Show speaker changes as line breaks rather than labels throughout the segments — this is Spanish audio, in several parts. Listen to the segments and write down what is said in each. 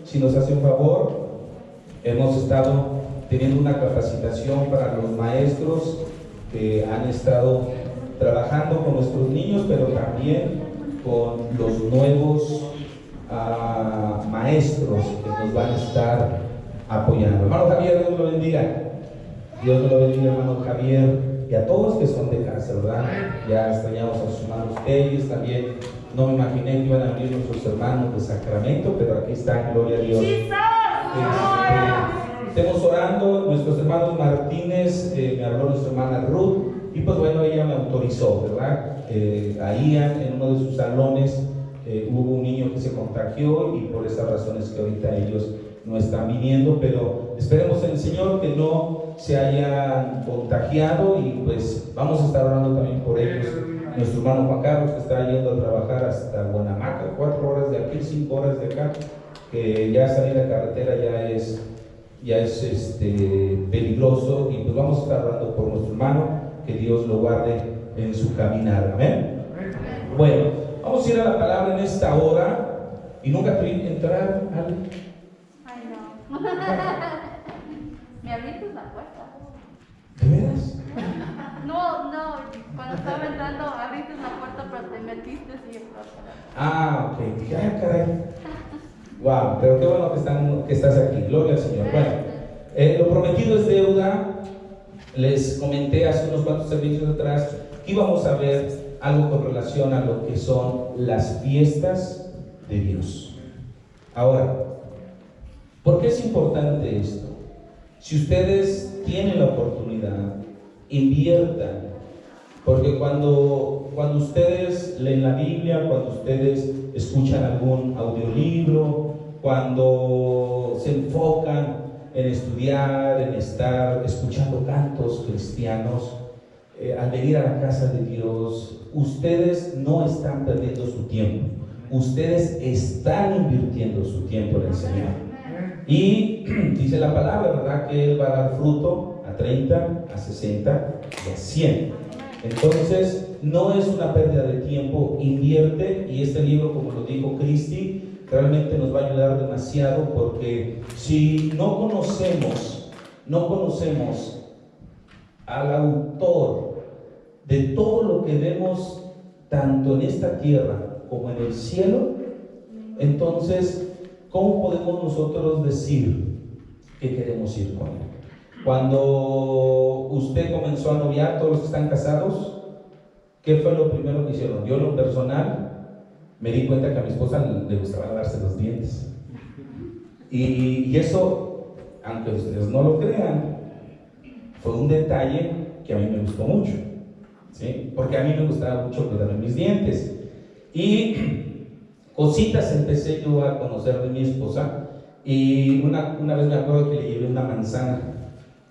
Si nos hace un favor, hemos estado teniendo una capacitación para los maestros que han estado trabajando con nuestros niños, pero también con los nuevos maestros que nos van a estar apoyando. Hermano Javier, Dios lo bendiga. Dios lo bendiga, hermano Javier, y a todos que son de casa, ¿verdad? Ya extrañamos a sus hermanos Telles también. No me imaginé que iban a venir nuestros hermanos de Sacramento, pero aquí están, gloria a Dios. Estemos orando. Nuestros hermanos Martínez, me habló nuestra hermana Ruth, y pues bueno, ella me autorizó, ¿verdad? Ahí en uno de sus salones hubo un niño que se contagió, y por esas razones que ahorita ellos no están viniendo, pero esperemos en el Señor que no se hayan contagiado, y pues vamos a estar orando también por ellos. Nuestro hermano Juan Carlos, que está yendo a trabajar hasta Guanamaca, 4 horas de aquí, 5 horas de acá, que ya salir a carretera ya es peligroso, y pues vamos a estar orando por nuestro hermano, que Dios lo guarde en su caminar. Amén. Bueno, vamos a ir a la palabra en esta hora, y nunca te vi entrar, Ale.
Ay, no. Me abriste la puerta.
¿De veras?
No, cuando estaba entrando abriste la puerta, pero te metiste y
Ok, dije, ay, caray. Wow, pero qué bueno que estás aquí, gloria al Señor. Bueno, lo prometido es deuda. Les comenté hace unos cuantos servicios atrás que íbamos a ver algo con relación a lo que son las fiestas de Dios. Ahora, ¿por qué es importante esto? Si ustedes tienen la oportunidad, inviertan, porque cuando ustedes leen la Biblia, cuando ustedes escuchan algún audiolibro, cuando se enfocan en estudiar, en estar escuchando cantos cristianos, al venir a la casa de Dios, ustedes no están perdiendo su tiempo, ustedes están invirtiendo su tiempo en el Señor. Y dice la palabra, ¿verdad?, que Él va a dar fruto a 30, a 60 y a 100. Entonces, no es una pérdida de tiempo, invierte. Y este libro, como lo dijo Cristi, realmente nos va a ayudar demasiado, porque si no conocemos al autor de todo lo que vemos, tanto en esta tierra como en el cielo, entonces, ¿cómo podemos nosotros decir que queremos ir con Él? Cuando usted comenzó a noviar, todos los que están casados, ¿qué fue lo primero que hicieron? Yo, en lo personal, me di cuenta que a mi esposa le gustaba lavarse los dientes. Y eso, aunque ustedes no lo crean, fue un detalle que a mí me gustó mucho, ¿sí? Porque a mí me gustaba mucho cuidarme mis dientes. Y cositas empecé yo a conocer de mi esposa. Y una vez me acuerdo que le llevé una manzana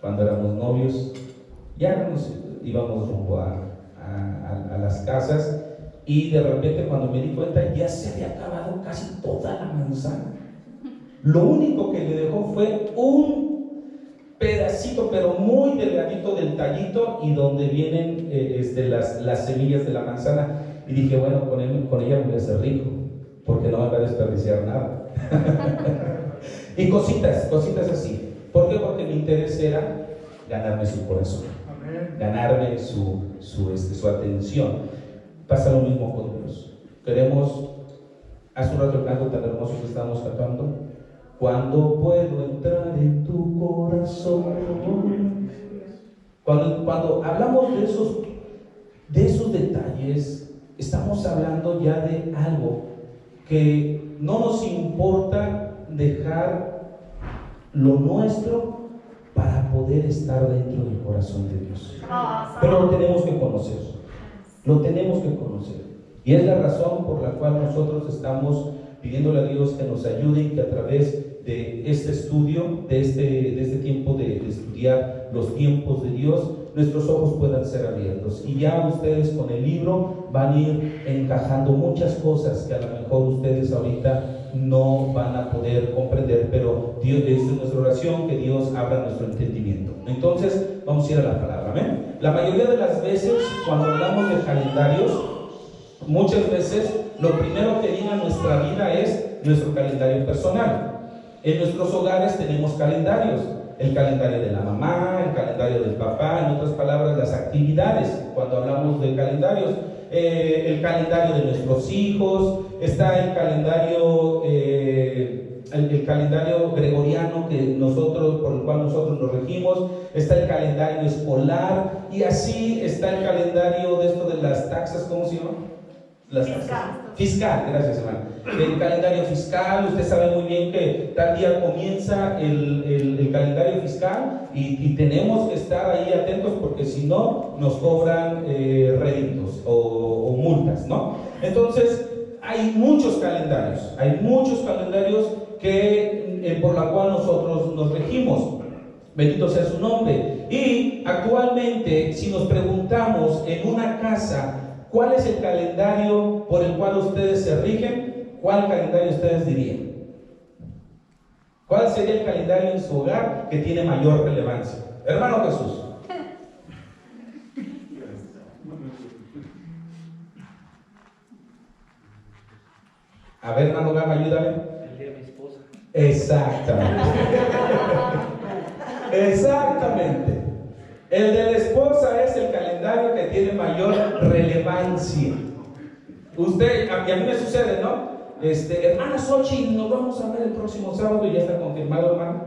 cuando éramos novios. Ya nos íbamos rumbo a las casas, y de repente, cuando me di cuenta, ya se había acabado casi toda la manzana. Lo único que le dejó fue un pedacito, pero muy delgadito del tallito, y donde vienen las semillas de la manzana. Y dije, bueno, con ella me voy a hacer rico, porque no me va a desperdiciar nada. Y cositas así. ¿Por qué? Porque mi interés era ganarme su corazón, ganarme su atención. Pasa lo mismo con Dios. Queremos, hace un rato el canto tan hermoso que estamos cantando, cuando puedo entrar en tu corazón. Cuando hablamos de esos detalles, estamos hablando ya de algo que no nos importa dejar lo nuestro para poder poder estar dentro del corazón de Dios.
Ah,
Pero lo tenemos que conocer. Lo tenemos que conocer. Y es la razón por la cual nosotros estamos pidiéndole a Dios que nos ayude y que a través de este estudio, de este tiempo de estudiar los tiempos de Dios, nuestros ojos puedan ser abiertos. Y ya ustedes con el libro van a ir encajando muchas cosas que a lo mejor ustedes ahorita no van a poder comprender, pero Dios, es nuestra oración que Dios abra nuestro entendimiento. Entonces, vamos a ir a la palabra. ¿Amén? La mayoría de las veces, cuando hablamos de calendarios, muchas veces lo primero que viene a nuestra vida es nuestro calendario personal. En nuestros hogares tenemos calendarios. El calendario de la mamá, el calendario del papá, en otras palabras, las actividades, cuando hablamos de calendarios. El calendario de nuestros hijos, está el calendario gregoriano por el cual nosotros nos regimos, está el calendario escolar, y así está el calendario de esto de las taxas, ¿cómo se llama? Fiscal, gracias, hermano. El calendario fiscal, usted sabe muy bien que tal día comienza el calendario fiscal y tenemos que estar ahí atentos, porque si no nos cobran réditos o multas, ¿no? Entonces hay muchos calendarios que por la cual nosotros nos regimos. Bendito sea su nombre. Y actualmente, si nos preguntamos en una casa ¿cuál es el calendario por el cual ustedes se rigen? ¿Cuál calendario ustedes dirían? ¿Cuál sería el calendario en su hogar que tiene mayor relevancia? Hermano Jesús. A ver, hermano Gama, ayúdame.
El día de mi esposa.
Exactamente. Exactamente. El de la esposa es el calendario que tiene mayor relevancia. Usted, a mí me sucede, ¿no? Hermana Xochitl, nos vamos a ver el próximo sábado, y ya está confirmado, hermano.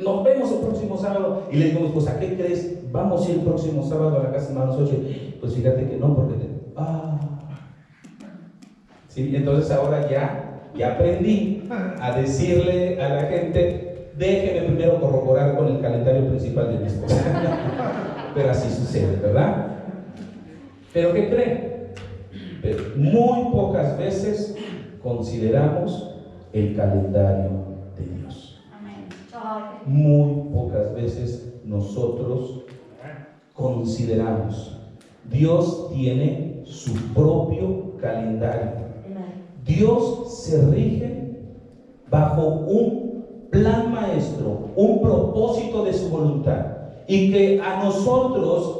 Nos vemos el próximo sábado. Y le digo a mi esposa, ¿qué crees? Vamos a ir el próximo sábado a la casa de hermana Xochitl. Pues fíjate que no, porque sí, entonces ahora ya aprendí a decirle a la gente, déjeme primero corroborar con el calendario principal de mi esposa. Pero así sucede, ¿verdad? ¿Pero qué creen? Pero muy pocas veces consideramos el calendario de Dios. Muy pocas veces nosotros consideramos. Dios tiene su propio calendario. Dios se rige bajo un plan maestro, un propósito de su voluntad, y que a nosotros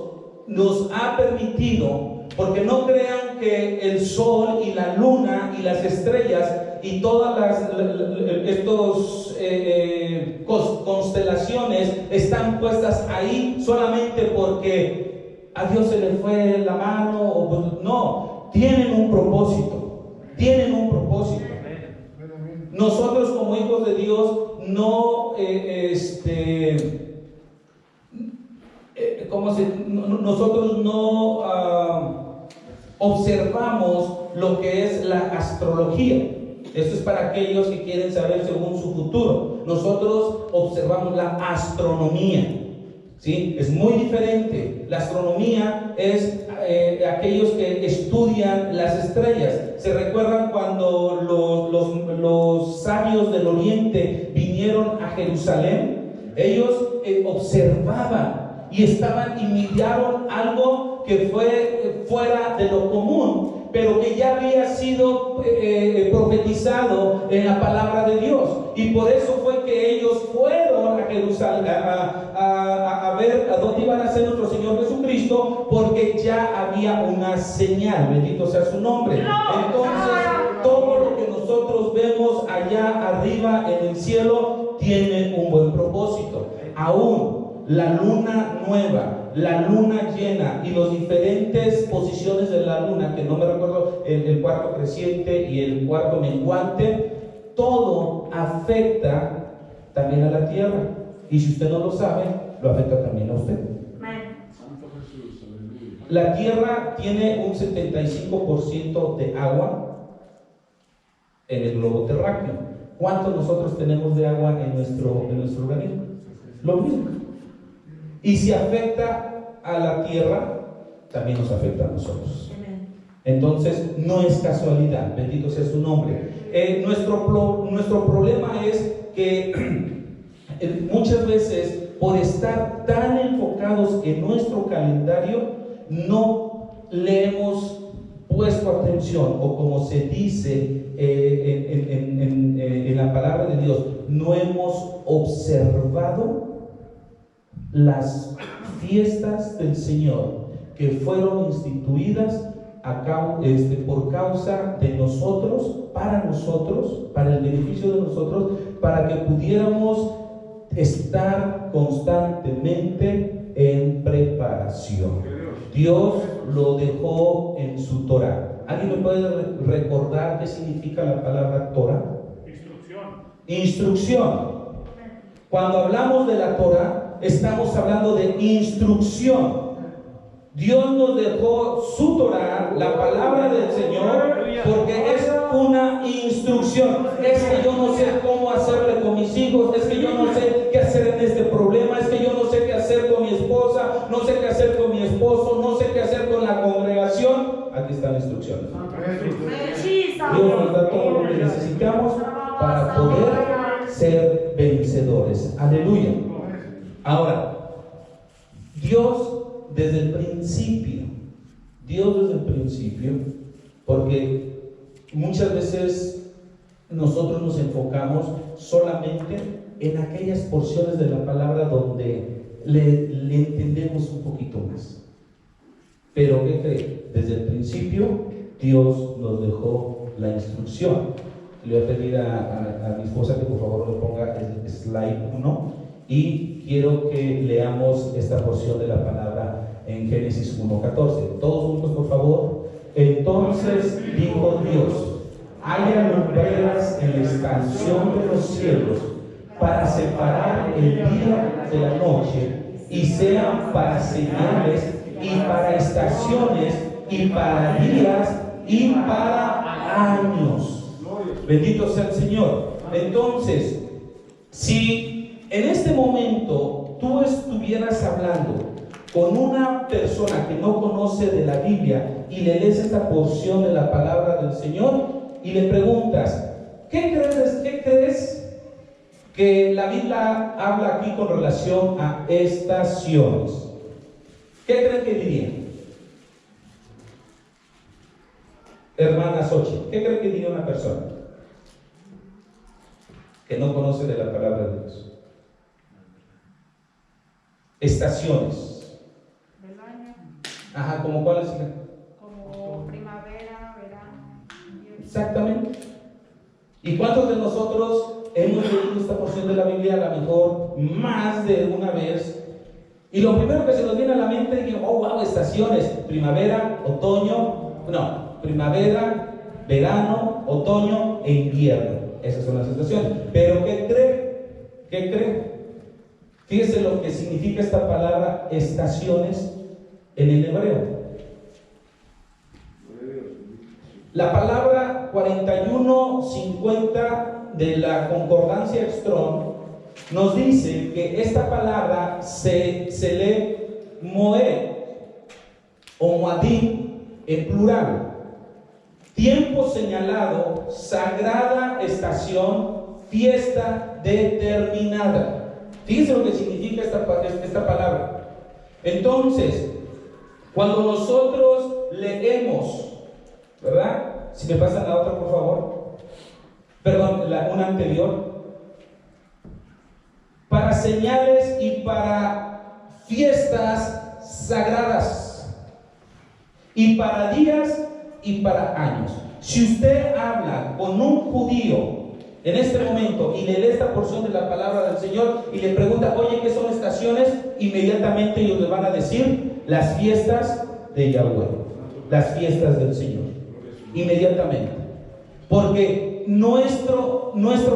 nos ha permitido, porque no crean que el sol y la luna y las estrellas y todas estos constelaciones están puestas ahí solamente porque a Dios se le fue la mano, no, tienen un propósito. Nosotros como hijos de Dios no, nosotros no observamos lo que es la astrología. Esto es para aquellos que quieren saber según su futuro. Nosotros observamos la astronomía. ¿Sí? Es muy diferente. La astronomía es aquellos que estudian las estrellas. ¿Se recuerdan cuando los sabios del oriente vinieron a Jerusalén? Ellos observaban y miraron algo que fue fuera de lo común, pero que ya había sido profetizado en la palabra de Dios. Y por eso fue que ellos fueron a Jerusalén a ver a dónde iban a ser nuestro Señor Jesucristo, porque ya había una señal. Bendito sea su nombre. Entonces, todo lo que nosotros vemos allá arriba en el cielo tiene un buen propósito. Aún la luna nueva, la luna llena y las diferentes posiciones de la luna, que no me recuerdo, el cuarto creciente y el cuarto menguante, todo afecta también a la tierra. Y si usted no lo sabe, lo afecta también a usted. La tierra tiene un 75% de agua en el globo terráqueo. ¿Cuánto nosotros tenemos de agua en nuestro organismo? Lo mismo. Y si afecta a la tierra, también nos afecta a nosotros. Entonces, no es casualidad, bendito sea su nombre. Nuestro problema es que muchas veces, por estar tan enfocados en nuestro calendario, no le hemos puesto atención, o como se dice en la palabra de Dios, no hemos observado las fiestas del Señor que fueron instituidas por causa de nosotros, para el beneficio de nosotros, para que pudiéramos estar constantemente en preparación. Dios lo dejó en su Torah. ¿Alguien me puede recordar qué significa la palabra Torah? Instrucción. Cuando hablamos de la Torah, estamos hablando de instrucción. Dios nos dejó su Torah, la palabra del Señor, porque es una instrucción. Es que yo no sé cómo hacerle con mis hijos, es que yo no sé qué hacer en este problema, es que yo no sé qué hacer con mi esposa, no sé qué hacer con mi esposo, no sé qué hacer con la congregación. Aquí están las instrucciones. Dios nos da todo lo que necesitamos para poder ser vencedores. Aleluya. Ahora, Dios desde el principio, porque muchas veces nosotros nos enfocamos solamente en aquellas porciones de la palabra donde le entendemos un poquito más. Pero ¿qué cree? Desde el principio Dios nos dejó la instrucción. Le voy a pedir a mi esposa que por favor me ponga el slide 1 y quiero que leamos esta porción de la palabra en Génesis 1:14. Todos juntos, por favor. Entonces dijo Dios: haya lumbreras en la expansión de los cielos para separar el día de la noche, y sean para señales y para estaciones y para días y para años. Bendito sea el Señor. Entonces, si en este momento tú estuvieras hablando con una persona que no conoce de la Biblia y le lees esta porción de la palabra del Señor y le preguntas: ¿qué crees que la Biblia habla aquí con relación a estaciones? ¿Qué creen que diría? Hermana Xochitl, ¿qué creen que diría una persona que no conoce de la palabra de Dios? Estaciones.
Del año.
Ajá, ¿como cuáles?
Como primavera, verano, invierno.
Exactamente. ¿Y cuántos de nosotros hemos leído esta porción de la Biblia a lo mejor más de una vez? Y lo primero que se nos viene a la mente es: oh, wow, estaciones, primavera, otoño, primavera, verano, otoño e invierno. Esas son las estaciones. Pero ¿qué cree? Fíjese lo que significa esta palabra estaciones en el hebreo. La palabra 4150 de la concordancia Strong nos dice que esta palabra se lee moed o moadim en plural. Tiempo señalado, sagrada estación, fiesta determinada. Fíjense lo que significa esta palabra. Entonces, cuando nosotros leemos, ¿verdad? Si me pasan la otra, por favor. Perdón, una anterior. Para señales y para fiestas sagradas, y para días y para años. Si usted habla con un judío en este momento y le lee esta porción de la palabra del Señor y le pregunta: oye, ¿qué son estaciones? Inmediatamente ellos le van a decir: las fiestas de Yahweh, las fiestas del Señor. Inmediatamente. Porque nuestro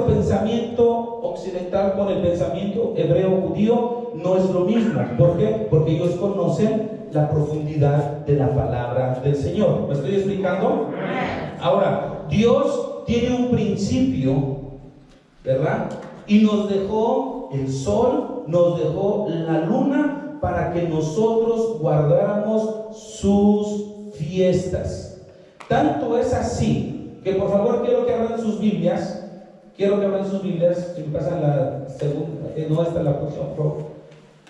pensamiento occidental con el pensamiento hebreo judío no es lo mismo. ¿Por qué? Porque ellos conocen la profundidad de la palabra del Señor. ¿Me estoy explicando? Ahora, Dios tiene un principio, ¿verdad? Y nos dejó el sol, nos dejó la luna para que nosotros guardáramos sus fiestas. Tanto es así que, por favor, quiero que abran sus Biblias. Quiero que abran sus Biblias. Si me pasan la segunda, no, esta es la próxima, por favor.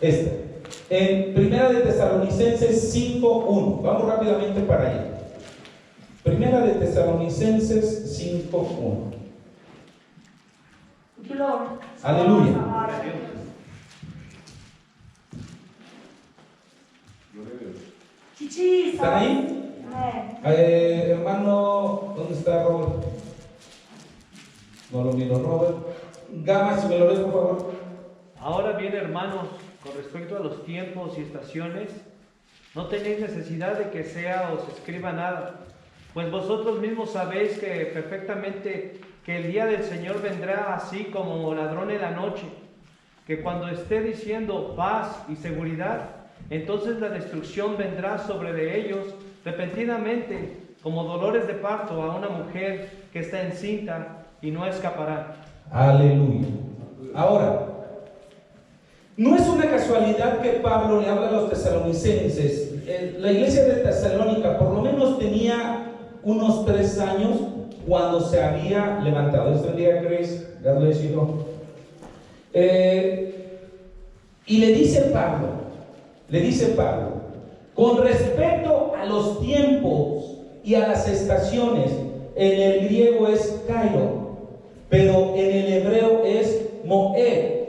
Esta. En Primera de Tesalonicenses 5:1. Vamos rápidamente para allá. Primera de Tesalonicenses 5:1. Aleluya. ¿Están ahí? Hermano, ¿dónde está Robert? No lo miro, Robert. Gama, si me lo ves, por favor.
Ahora bien, hermanos, con respecto a los tiempos y estaciones, no tenéis necesidad de que sea os escriba nada, pues vosotros mismos sabéis que perfectamente que el día del Señor vendrá así como ladrón en la noche, que cuando esté diciendo paz y seguridad, entonces la destrucción vendrá sobre de ellos repentinamente, como dolores de parto a una mujer que está encinta y no escapará.
Aleluya. Ahora, no es una casualidad que Pablo le habla a los tesalonicenses. La iglesia de Tesalónica por lo menos tenía unos 3 años cuando se había levantado. Dios bendiga, Grace. God bless you. Y le dice Pablo, con respecto a los tiempos y a las estaciones, en el griego es kairo, pero en el hebreo es moed,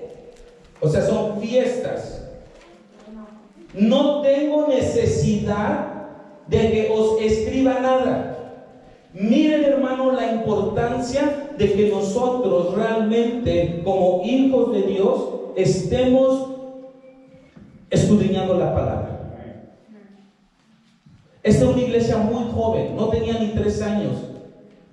o sea, son fiestas. No tengo necesidad de que os escriba nada. Miren, hermano, la importancia de que nosotros realmente, como hijos de Dios, estemos escudriñando la palabra. Esta es una iglesia muy joven, no tenía ni 3 años,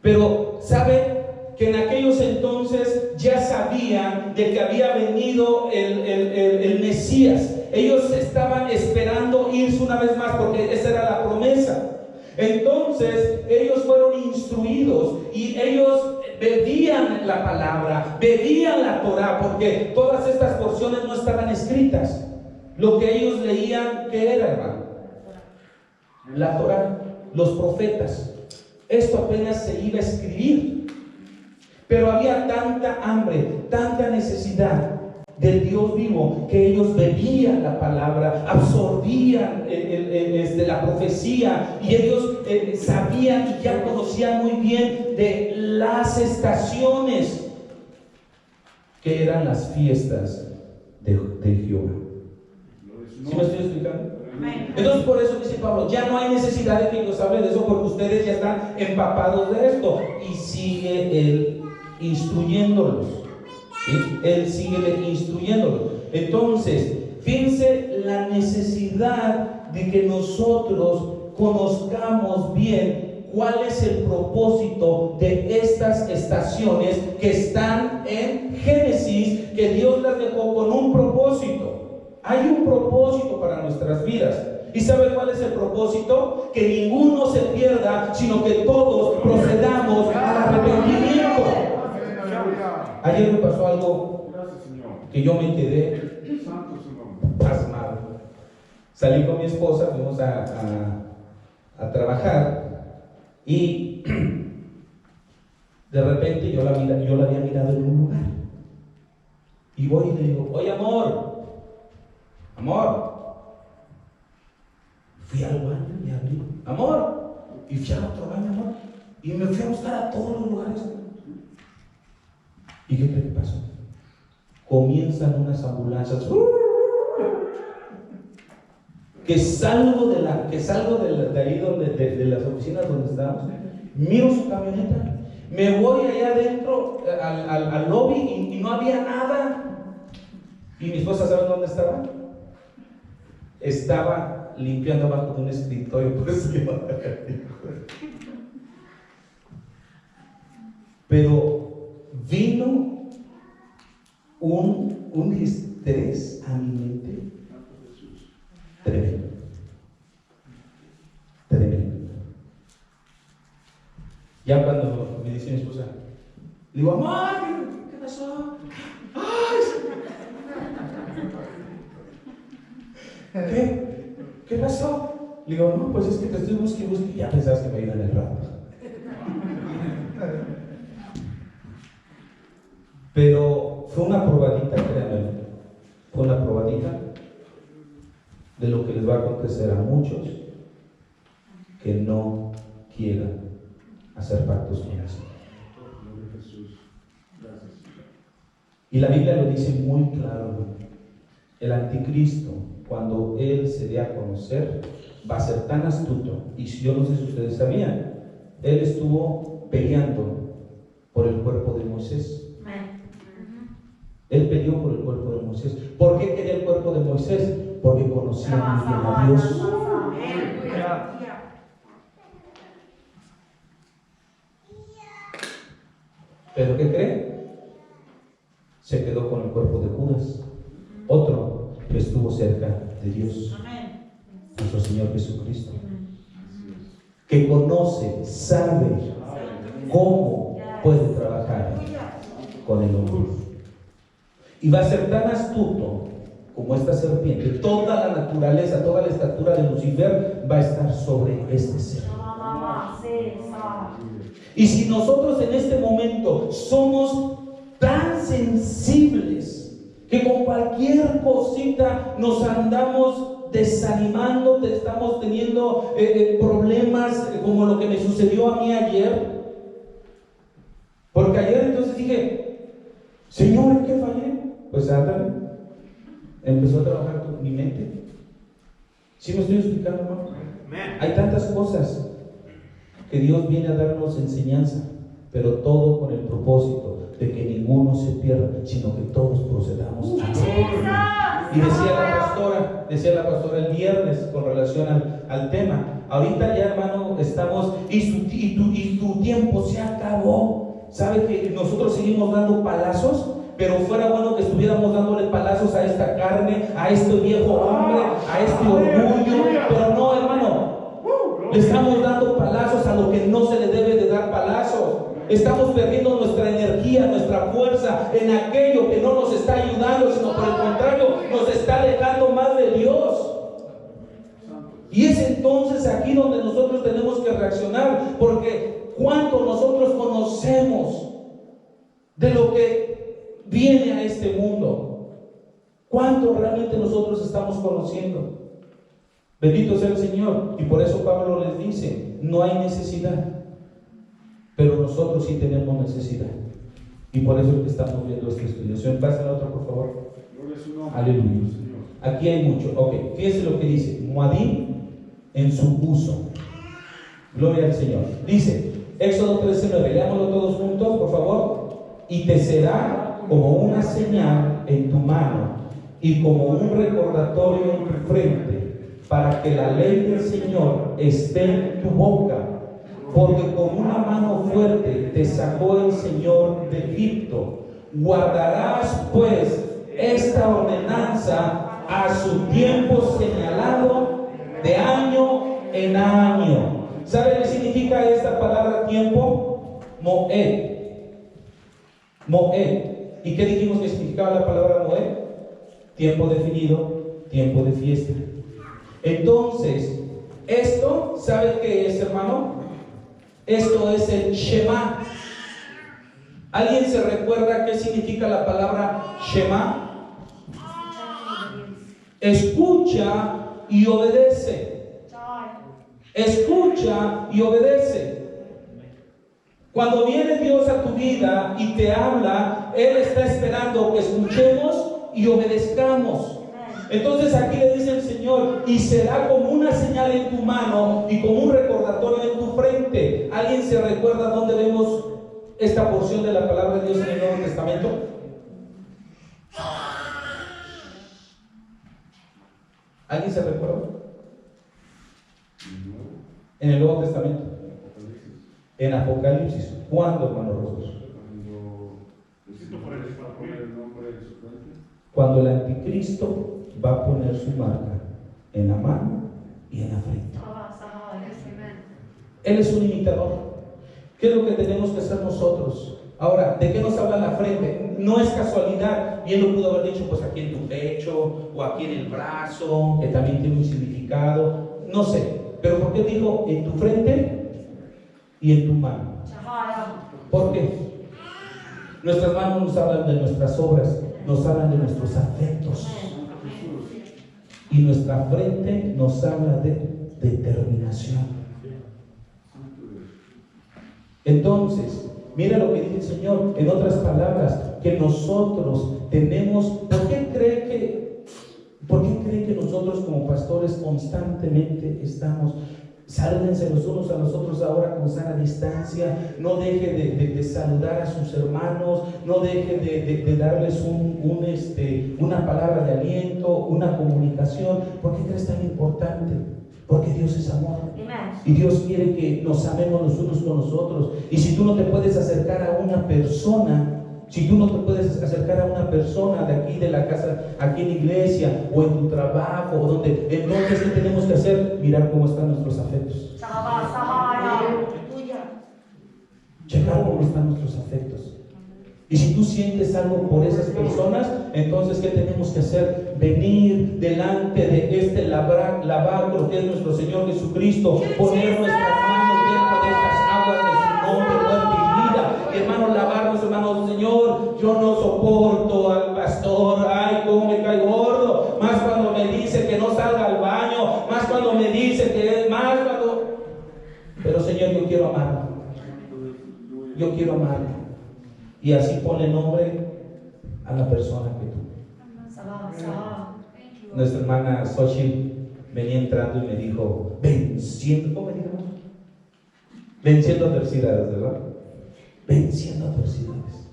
pero ¿sabe que en aquellos entonces ya sabían de que había venido el Mesías? Ellos estaban esperando irse una vez más porque esa era la promesa. Entonces ellos fueron instruidos y ellos bebían la palabra, bebían la Torah, porque todas estas porciones no estaban escritas. Lo que ellos leían, ¿qué era, hermano? La Torah, los profetas. Esto apenas se iba a escribir, pero había tanta hambre, tanta necesidad del Dios vivo, que ellos bebían la palabra, absorbían la profecía, y ellos sabían y ya conocían muy bien de las estaciones que eran las fiestas de Jehová. ¿Sí me estoy explicando? Entonces, por eso dice Pablo, ya no hay necesidad de que ellos hablen de eso, porque ustedes ya están empapados de esto. Y sigue él instruyéndolos, ¿sí? Él sigue instruyéndolos. Entonces, fíjense la necesidad de que nosotros conozcamos bien cuál es el propósito de estas estaciones que están en Génesis, que Dios las dejó con un propósito. Hay un propósito para nuestras vidas. ¿Y sabe cuál es el propósito? Que ninguno se pierda, sino que todos procedamos al arrepentimiento. Ayer me pasó algo que yo me quedé pasmado. Salí con mi esposa, fuimos a trabajar, y de repente yo la había mirado en un lugar, y voy y le digo, oye, amor, fui al baño y abrí, amor, y fui al otro baño, amor, y me fui a buscar a todos los lugares. ¿Y qué cree que pasó? Comienzan unas ambulancias, que salgo de ahí de las oficinas donde estábamos, miro su camioneta, me voy allá adentro al lobby, y no había nada. Y mi esposa, ¿saben dónde estaba? Estaba limpiando abajo de un escritorio, pues. Pero vino un estrés a mi mente tremendo. Ya cuando me dice mi esposa, le digo, amor, ¿qué pasó? ¡Ay! ¿Qué? ¿Qué pasó? Le digo, no, pues es que te estoy buscando y ya pensabas que me iba en el rato. Pero fue una probadita, créanme, fue una probadita de lo que les va a acontecer a muchos que no quieran hacer pactos con el Señor. Y la Biblia lo dice muy claro. El anticristo, cuando él se dé a conocer, va a ser tan astuto. Y yo no sé si ustedes sabían, él estuvo peleando por el cuerpo de Moisés. Él peleó por el cuerpo de Moisés. ¿Por qué quería el cuerpo de Moisés? Porque conocía muy bien a Dios. ¿Pero qué cree? Se quedó con el cuerpo de Judas, otro que estuvo cerca de Dios, nuestro Señor Jesucristo, que conoce, sabe cómo puede trabajar con el hombre. Y va a ser tan astuto como esta serpiente. Toda la naturaleza, toda la estatura de Lucifer va a estar sobre este ser. Y si nosotros en este momento somos tan sensibles que con cualquier cosita nos andamos desanimando, estamos teniendo problemas como lo que me sucedió a mí ayer, porque ayer entonces dije, Señor, ¿en qué fallé? Pues ándale, empezó a trabajar mi mente. ¿Sí me estoy explicando, hermano? Hay tantas cosas que Dios viene a darnos enseñanza, pero todo con el propósito de que ninguno se pierda, sino que todos procedamos a Él. Y decía la pastora el viernes con relación al tema. Ahorita ya, hermano, estamos y tu tiempo se acabó. ¿Sabe que nosotros seguimos dando palazos? Pero fuera bueno que estuviéramos dándole palazos a esta carne, a este viejo hombre, a este orgullo. Pero no, hermano, le estamos dando palazos a lo que no se le debe de dar palazos. Estamos perdiendo nuestra energía, nuestra fuerza en aquello que no nos está ayudando, sino por el contrario, nos está alejando más de Dios. Y es entonces aquí donde nosotros tenemos que reaccionar, porque cuánto nosotros conocemos de lo que viene a este mundo, cuánto realmente nosotros estamos conociendo. Bendito sea el Señor. Y por eso Pablo les dice, no hay necesidad, pero nosotros sí tenemos necesidad. Y por eso es que estamos viendo esta estudiación. Pasa la otra, por favor. Aleluya. Aquí hay mucho. Ok, fíjense lo que dice Moadim en su uso. Gloria al Señor. Dice Éxodo 13:9. Leámoslo todos juntos, por favor. Y te será como una señal en tu mano y como un recordatorio en tu frente, para que la ley del Señor esté en tu boca, porque con una mano fuerte te sacó el Señor de Egipto. Guardarás pues esta ordenanza a su tiempo señalado, de año en año. ¿Sabe qué significa esta palabra tiempo? Moed. Moed. ¿Y qué dijimos que significaba la palabra Moed? Tiempo definido, tiempo de fiesta. Entonces, esto, ¿sabe qué es, hermano? Esto es el Shema. ¿Alguien se recuerda qué significa la palabra Shema? Escucha y obedece. Escucha y obedece. Cuando viene Dios a tu vida y te habla, Él está esperando que escuchemos y obedezcamos. Entonces aquí le dice el Señor, y será como una señal en tu mano y como un recordatorio en tu frente. ¿Alguien se recuerda dónde vemos esta porción de la palabra de Dios en el Nuevo Testamento? ¿Alguien se recuerda? En el Nuevo Testamento. En Apocalipsis. ¿Cuándo, hermano Rosos? Cuando el anticristo va a poner su marca en la mano y en la frente. Él es un imitador. ¿Qué es lo que tenemos que hacer nosotros? Ahora, ¿de qué nos habla la frente? No es casualidad. Bien lo pudo haber dicho pues aquí en tu pecho o aquí en el brazo, que también tiene un significado. No sé. Pero ¿por qué dijo en tu frente y en tu mano? ¿Por qué? Nuestras manos nos hablan de nuestras obras, nos hablan de nuestros afectos. Y nuestra frente nos habla de determinación. Entonces, mira lo que dice el Señor, en otras palabras, que nosotros tenemos, ¿por qué cree que nosotros como pastores constantemente estamos? Salúdense los unos a los otros ahora con sana distancia, no deje de saludar a sus hermanos, no deje de darles una palabra de aliento, una comunicación. ¿Por qué crees tan importante? Porque Dios es amor. Y Dios quiere que nos amemos los unos con los otros. Y si tú no te puedes acercar a una persona, de aquí de la casa, aquí en la iglesia, o en tu trabajo, o donde, entonces ¿qué tenemos que hacer? Mirar cómo están nuestros afectos. Checar cómo están nuestros afectos. Y si tú sientes algo por esas personas, entonces ¿qué tenemos que hacer? Venir delante de este lavacro que es nuestro Señor Jesucristo, poner nuestras manos dentro de estas aguas de su nombre, muerte y vida. Y hermanos, lavarnos, hermanos, Señor, yo no soporto al pastor, ay, cómo me cae gordo, más cuando me dice que no salga al baño, más cuando me dice que es más cuando... Pero Señor, yo quiero amarlo. Yo quiero amarlo. Y así pone nombre a la persona que tú. Nuestra hermana Xochitl venía entrando y me dijo, venciendo, ¿cómo me dijo? Venciendo adversidades, ¿verdad? Venciendo adversidades.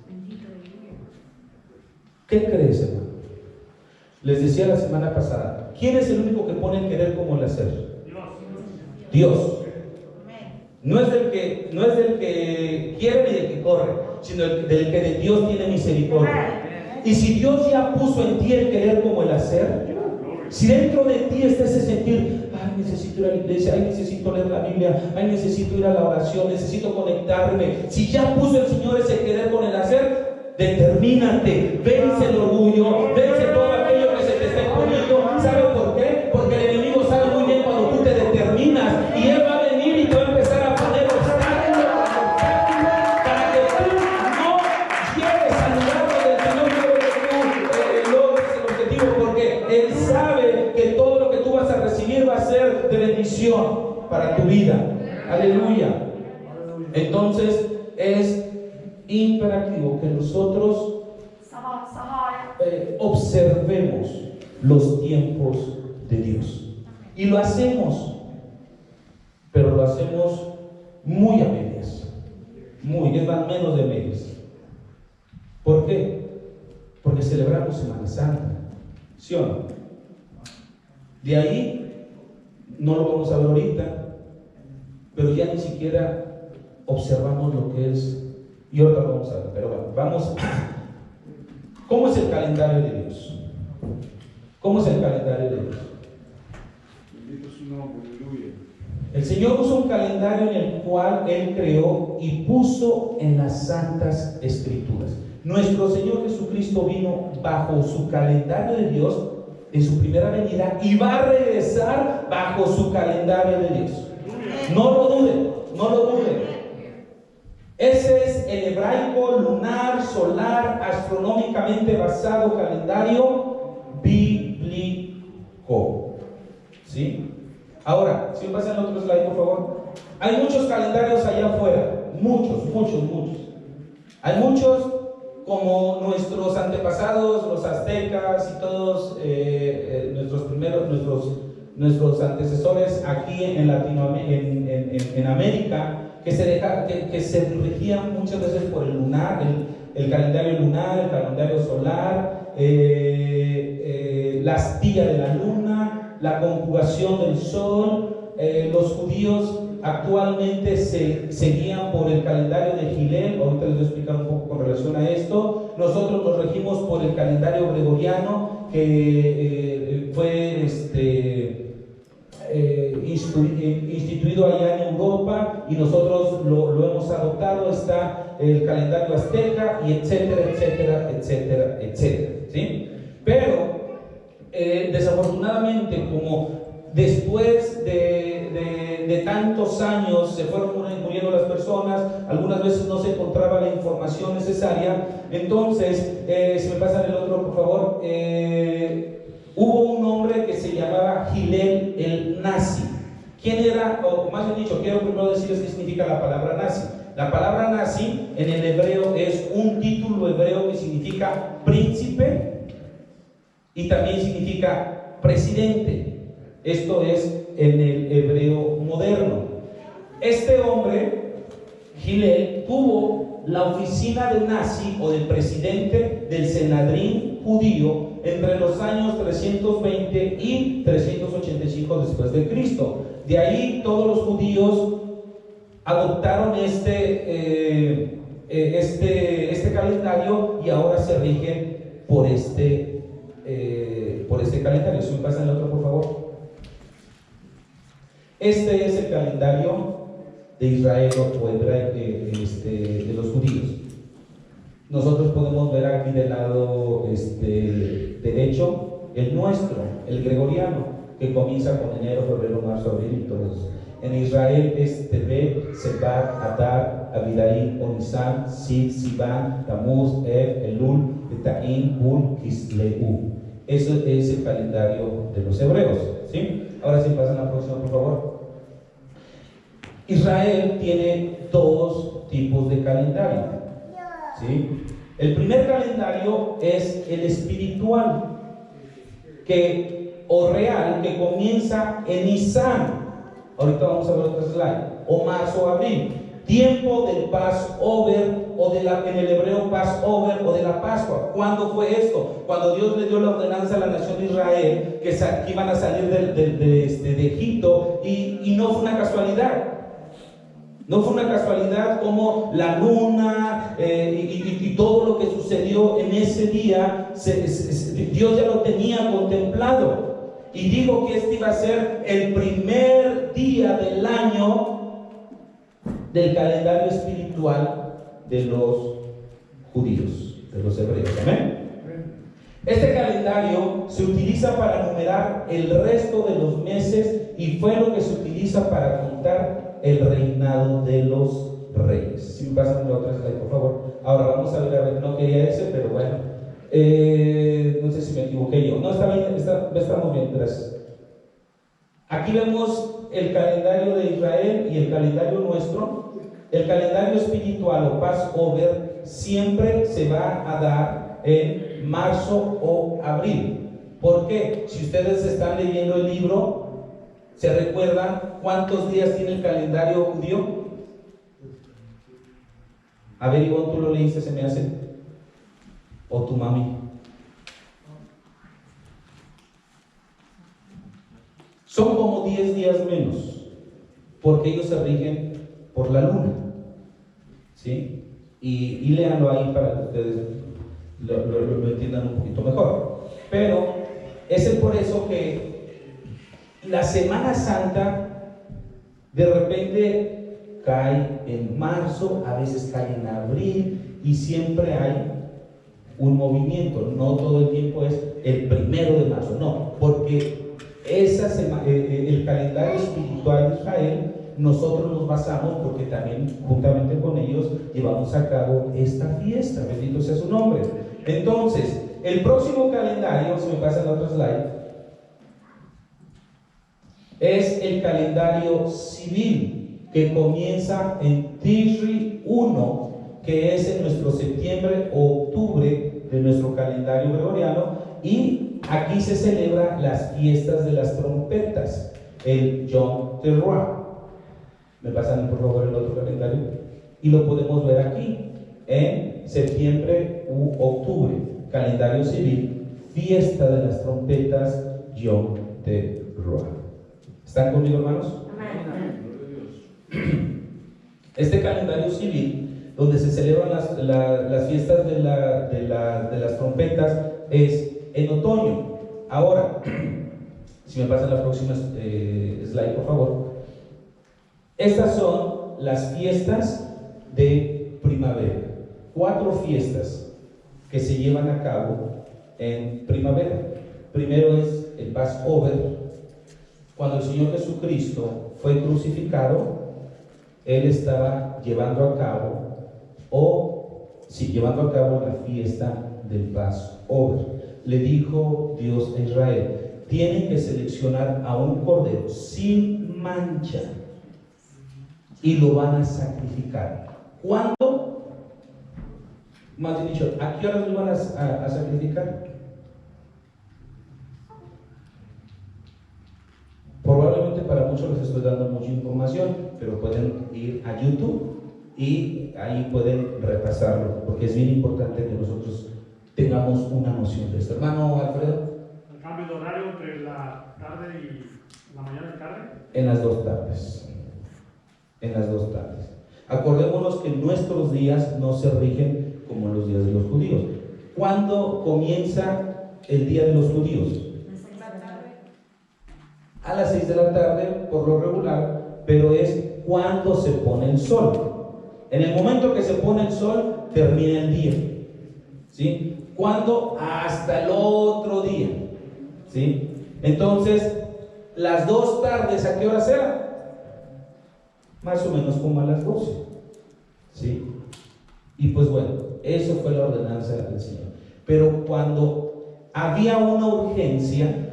¿Qué crees, hermano? Les decía la semana pasada, ¿quién es el único que pone el querer como el hacer? Dios. No es del que quiere ni del que corre, sino del que de Dios tiene misericordia. Y si Dios ya puso en ti el querer como el hacer, si dentro de ti está ese sentir, ay, necesito ir a la iglesia, ay, necesito leer la Biblia, ay, necesito ir a la oración, necesito conectarme, si ya puso el Señor ese querer con el hacer, determínate, vence el orgullo, vence todo aquello que se te está imponiendo. ¿Sabe por qué? Porque el enemigo sabe muy bien cuando tú te determinas, y él va a venir y te va a empezar a poner obstáculos para que tú no llegues al lugar donde el Señor quiere que tú logres el objetivo, porque él sabe que todo lo que tú vas a recibir va a ser de bendición para tu vida. Aleluya. Entonces es imperativo que nosotros observemos los tiempos de Dios. Y lo hacemos, pero lo hacemos muy a medias. Es más, menos de medias. ¿Por qué? Porque celebramos Semana Santa, ¿sí o no? De ahí no lo vamos a ver ahorita, pero ya ni siquiera observamos lo que es, y ahora lo vamos a ver, pero bueno, vamos. ¿Cómo es el calendario de Dios? ¿Cómo es el calendario de Dios?
Bendito su nombre, aleluya.
El Señor usa un calendario en el cual Él creó y puso en las Santas Escrituras. Nuestro Señor Jesucristo vino bajo su calendario de Dios en su primera venida y va a regresar bajo su calendario de Dios. No lo duden, no lo duden. Ese es el hebraico lunar, solar, astronómicamente basado calendario bíblico. ¿Sí? Ahora, si me pasan el otro slide, por favor. Hay muchos calendarios allá afuera. Muchos. Hay muchos, como nuestros antepasados, los aztecas y todos nuestros antecesores aquí en Latinoamérica, en América, que se regían muchas veces por el lunar, el calendario lunar, el calendario solar, la astilla de la luna, la conjugación del sol. Los judíos actualmente se guían por el calendario de Gilel. Ahorita les voy a explicar un poco con relación a esto. Nosotros nos regimos por el calendario gregoriano, que fue instituido allá en Europa y nosotros lo hemos adoptado. Está el calendario azteca y etcétera, etcétera, etcétera, etcétera, ¿sí? Pero desafortunadamente, como después de tantos años se fueron muriendo las personas, algunas veces no se encontraba la información necesaria. Entonces, si me pasan el otro, por favor, hubo un hombre que se llamaba Hillel el Nazi. ¿Quién era? O más bien dicho, quiero primero decirles qué significa la palabra nazi. La palabra nazi en el hebreo es un título hebreo que significa príncipe y también significa presidente. Esto es en el hebreo moderno. Este hombre, Hillel, tuvo la oficina de nazi o del presidente del Senadrín judío entre los años 320 y 385 después de Cristo. De ahí todos los judíos adoptaron este calendario y ahora se rigen por este calendario. Si me pasan el otro, por favor. Este es el calendario de Israel o de los judíos. Nosotros podemos ver aquí del lado derecho el nuestro, el gregoriano, que comienza con enero, febrero, marzo, abril y todo eso. En Israel es Tebet, Sebat, Adar, Abidaim, Onisan, Siv, Sivan, Tamuz, Ev, Elul, Etaim, Bul, Kisleu. Eso es el calendario de los hebreos, ¿sí? Ahora sí, pasan a la próxima, por favor. Israel tiene dos tipos de calendario, ¿sí? El primer calendario es el espiritual, o real, que comienza en Nisan. Ahorita vamos a ver otro slide. O marzo o abril. Tiempo del Passover, en el hebreo Passover, o de la Pascua. ¿Cuándo fue esto? Cuando Dios le dio la ordenanza a la nación de Israel que iban a salir de Egipto, y no fue una casualidad. No fue una casualidad como la luna y todo lo que sucedió en ese día. Dios ya lo tenía contemplado. Y dijo que este iba a ser el primer día del año del calendario espiritual de los judíos, de los hebreos. ¿Amén? Este calendario se utiliza para numerar el resto de los meses y fue lo que se utiliza para contar el reinado de los reyes. Si me pasan la otra slide, por favor. Ahora vamos a ver, no quería ese, pero bueno. No sé si me equivoqué yo. No, está bien, estamos bien, gracias. Aquí vemos el calendario de Israel y el calendario nuestro. El calendario espiritual o Passover siempre se va a dar en marzo o abril. ¿Por qué? Si ustedes están leyendo el libro, ¿se recuerdan cuántos días tiene el calendario judío? A ver, Ivonne, tú lo leíste, se me hace. O tu mami. Son como 10 días menos, porque ellos se rigen por la luna, ¿sí? Y léanlo ahí para que ustedes lo entiendan un poquito mejor. Pero es por eso que la Semana Santa de repente cae en marzo, a veces cae en abril, y siempre hay un movimiento. No todo el tiempo es el 1 de marzo, no, porque el calendario espiritual de Israel, nosotros nos basamos porque también juntamente con ellos llevamos a cabo esta fiesta. Bendito sea su nombre. Entonces, el próximo calendario, si me pasan la otra slide, es el calendario civil, que comienza en Tishri 1, que es en nuestro septiembre o octubre de nuestro calendario gregoriano, y aquí se celebran las fiestas de las trompetas, el Yom Teruah. Me pasan por favor el otro calendario y lo podemos ver aquí en septiembre u octubre, calendario civil, fiesta de las trompetas, Yom Teruah. ¿Están conmigo, hermanos? Este calendario civil, donde se celebran las fiestas de las trompetas, es en otoño. Ahora, si me pasan la próxima slide, por favor. Estas son las fiestas de primavera. 4 fiestas que se llevan a cabo en primavera. Primero es el Passover. Cuando el Señor Jesucristo fue crucificado, Él estaba llevando a cabo la fiesta del Passover. Le dijo Dios a Israel: tienen que seleccionar a un cordero sin mancha y lo van a sacrificar. ¿Cuándo? Más bien dicho, ¿a qué horas lo van a sacrificar? Probablemente para muchos les estoy dando mucha información, pero pueden ir a YouTube y ahí pueden repasarlo, porque es bien importante que nosotros tengamos una noción de esto. Hermano Alfredo.
¿El cambio de horario entre la tarde y la mañana y tarde?
En las 2 tardes. En las 2 tardes. Acordémonos que nuestros días no se rigen como los días de los judíos. ¿Cuándo comienza el día de los judíos? A las 6 de la tarde, por lo regular, pero es cuando se pone el sol. En el momento que se pone el sol, termina el día. ¿Sí? ¿Cuándo? Hasta el otro día. ¿Sí? Entonces, las 2 tardes, ¿a qué hora será? Más o menos como a las 12. ¿Sí? Y pues bueno, eso fue la ordenanza del Señor. Pero cuando había una urgencia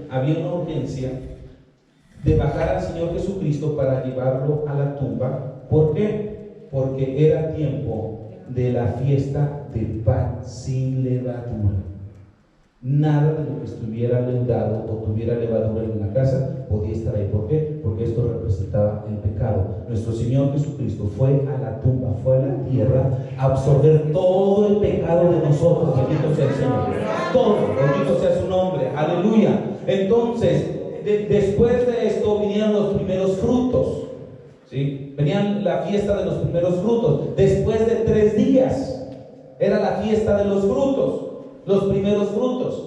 de bajar al Señor Jesucristo para llevarlo a la tumba. ¿Por qué? Porque era tiempo de la fiesta de pan sin levadura. Nada de lo que estuviera leudado o tuviera levadura en una casa podía estar ahí. ¿Por qué? Porque esto representaba el pecado. Nuestro Señor Jesucristo fue a la tumba, fue a la tierra a absorber todo el pecado de nosotros. Bendito sea el Señor. Todo, bendito sea su nombre. Aleluya. Entonces, después de esto vinieron los primeros frutos. ¿Sí? Venían la fiesta de los primeros frutos. Después de 3 días era la fiesta de los frutos, los primeros frutos.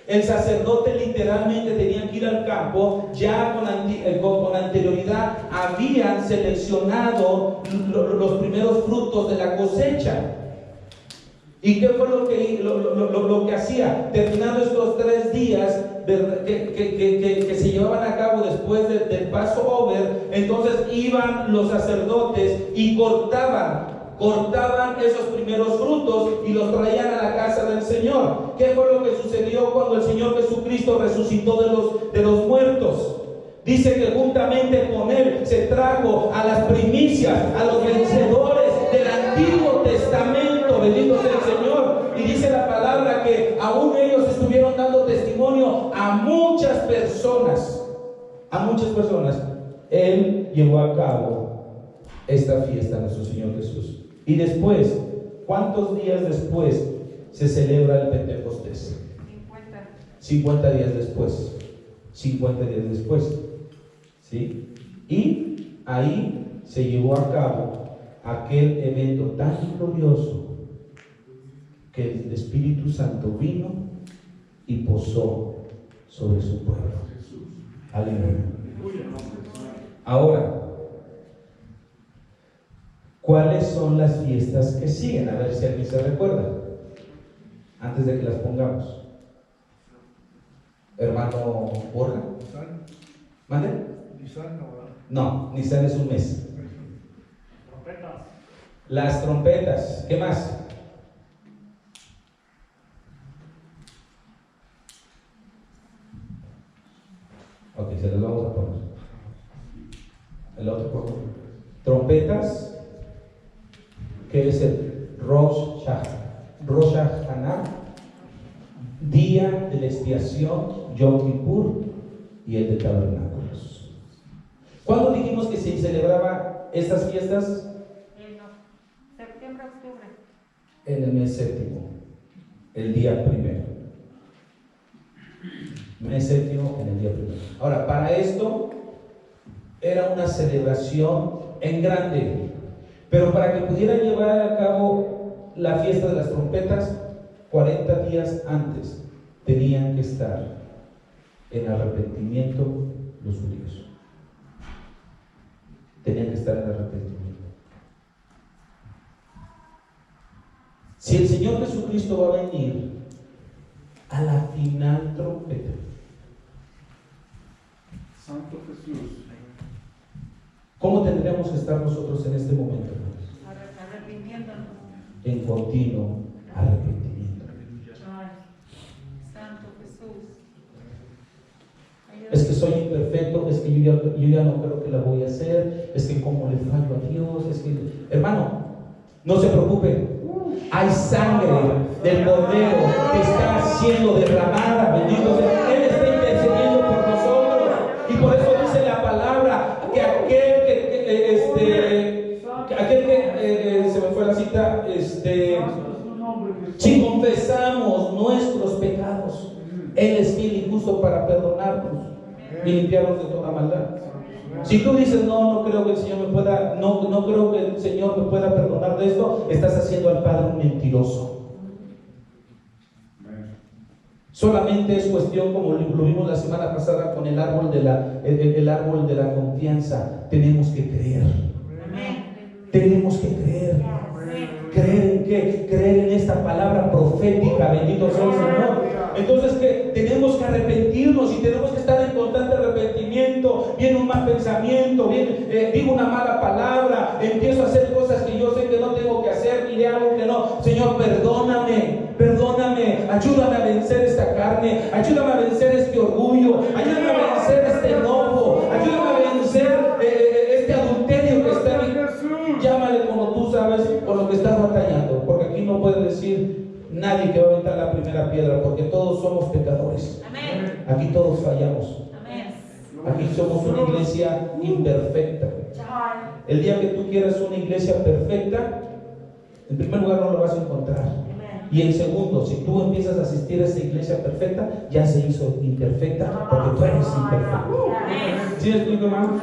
El sacerdote literalmente tenía que ir al campo. Ya con anterioridad habían seleccionado los primeros frutos de la cosecha. ¿Y qué fue lo que hacía? Terminando estos 3 días que se llevaban a cabo después del Passover, entonces iban los sacerdotes y cortaban esos primeros frutos y los traían a la casa del Señor. ¿Qué fue lo que sucedió cuando el Señor Jesucristo resucitó de los muertos? Dice que juntamente con Él se trajo a las primicias, a los vencedores del Antiguo Testamento. Bendito sea el Señor. Y dice la palabra que aún ellos estuvieron dando testimonio a muchas personas. Él llevó a cabo esta fiesta, nuestro Señor Jesús. Y después, ¿cuántos días después se celebra el Pentecostés? 50 días después. 50 días después. ¿Sí? Y ahí se llevó a cabo aquel evento tan glorioso que el Espíritu Santo vino y posó sobre su pueblo. Aleluya. Ahora, ¿cuáles son las fiestas que siguen? A ver si alguien se recuerda antes de que las pongamos. Hermano Borja. ¿Mande? No, Nisan es un mes.
Trompetas.
Las trompetas. ¿Qué más? Ok, se las vamos a poner. El otro, por favor. Trompetas, que es el Rosh Hashanah, día de la expiación, Yom Kippur y el de Tabernáculos. ¿Cuándo dijimos que se celebraba estas fiestas?
Septiembre, octubre.
En el mes séptimo, el día primero. Mes séptimo, en el día primero. Ahora, para esto era una celebración en grande, pero para que pudiera llevar a cabo la fiesta de las trompetas, 40 días antes tenían que estar en arrepentimiento los judíos. Tenían que estar en arrepentimiento. Si el Señor Jesucristo va a venir a la final trompeta,
Santo Jesús.
¿cómo tendríamos que estar nosotros en este momento, hermanos?
Arrepintiéndonos.
En continuo arrepentimiento.
Ay, Santo Jesús.
Es que soy imperfecto, es que yo ya no creo que la voy a hacer, es que como le fallo a Dios, es que, hermano, no se preocupe, hay sangre del Cordero que está siendo derramada, bendito sea, Él está intercediendo por nosotros, y por eso dice la palabra que aquel que se me fue la cita, si confesamos nuestros pecados, Él es fiel y justo para perdonarnos y limpiarnos de toda maldad. Si tú dices, no creo que el Señor me pueda, no creo que el Señor me pueda perdonar de esto, estás haciendo al Padre un mentiroso. Solamente es cuestión, como lo vimos la semana pasada con el árbol de la confianza. Tenemos que creer. Tenemos que creer. ¿Creer en qué? Creer en esta palabra profética, bendito sea el Señor. Entonces que tenemos que arrepentirnos y tenemos que estar en constante arrepentimiento. Viene un mal pensamiento, digo una mala palabra, empiezo a hacer cosas que yo sé que no tengo que hacer, diré algo que no. Señor, perdóname, ayúdame a vencer esta carne, ayúdame a vencer este orgullo, ayúdame a vencer este enojo, ayúdame a vencer este adulterio que está en mí. Llámale como tú sabes con lo que estás batallando, porque aquí no puede decir nadie que va a aventar la primera piedra, porque todos somos pecadores.
Amén.
Aquí todos fallamos.
Amén.
Aquí somos una iglesia imperfecta. El día que tú quieras una iglesia perfecta, en primer lugar no lo vas a encontrar. Y en segundo, si tú empiezas a asistir a esa iglesia perfecta, ya se hizo imperfecta, porque tú eres imperfecto. ¿Sí me explico, hermano?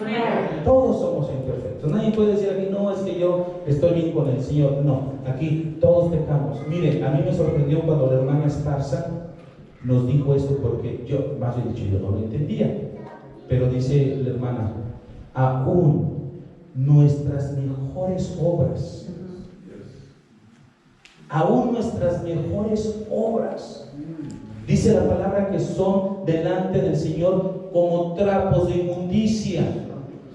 Todos somos imperfectos. Nadie puede decir aquí, no, es que yo estoy bien con el Señor. No, aquí todos pecamos. Miren, a mí me sorprendió cuando la hermana Esparza nos dijo esto, porque yo, más bien dicho, yo no lo entendía. Pero dice la hermana, aún nuestras mejores obras, dice la palabra que son delante del Señor como trapos de inmundicia.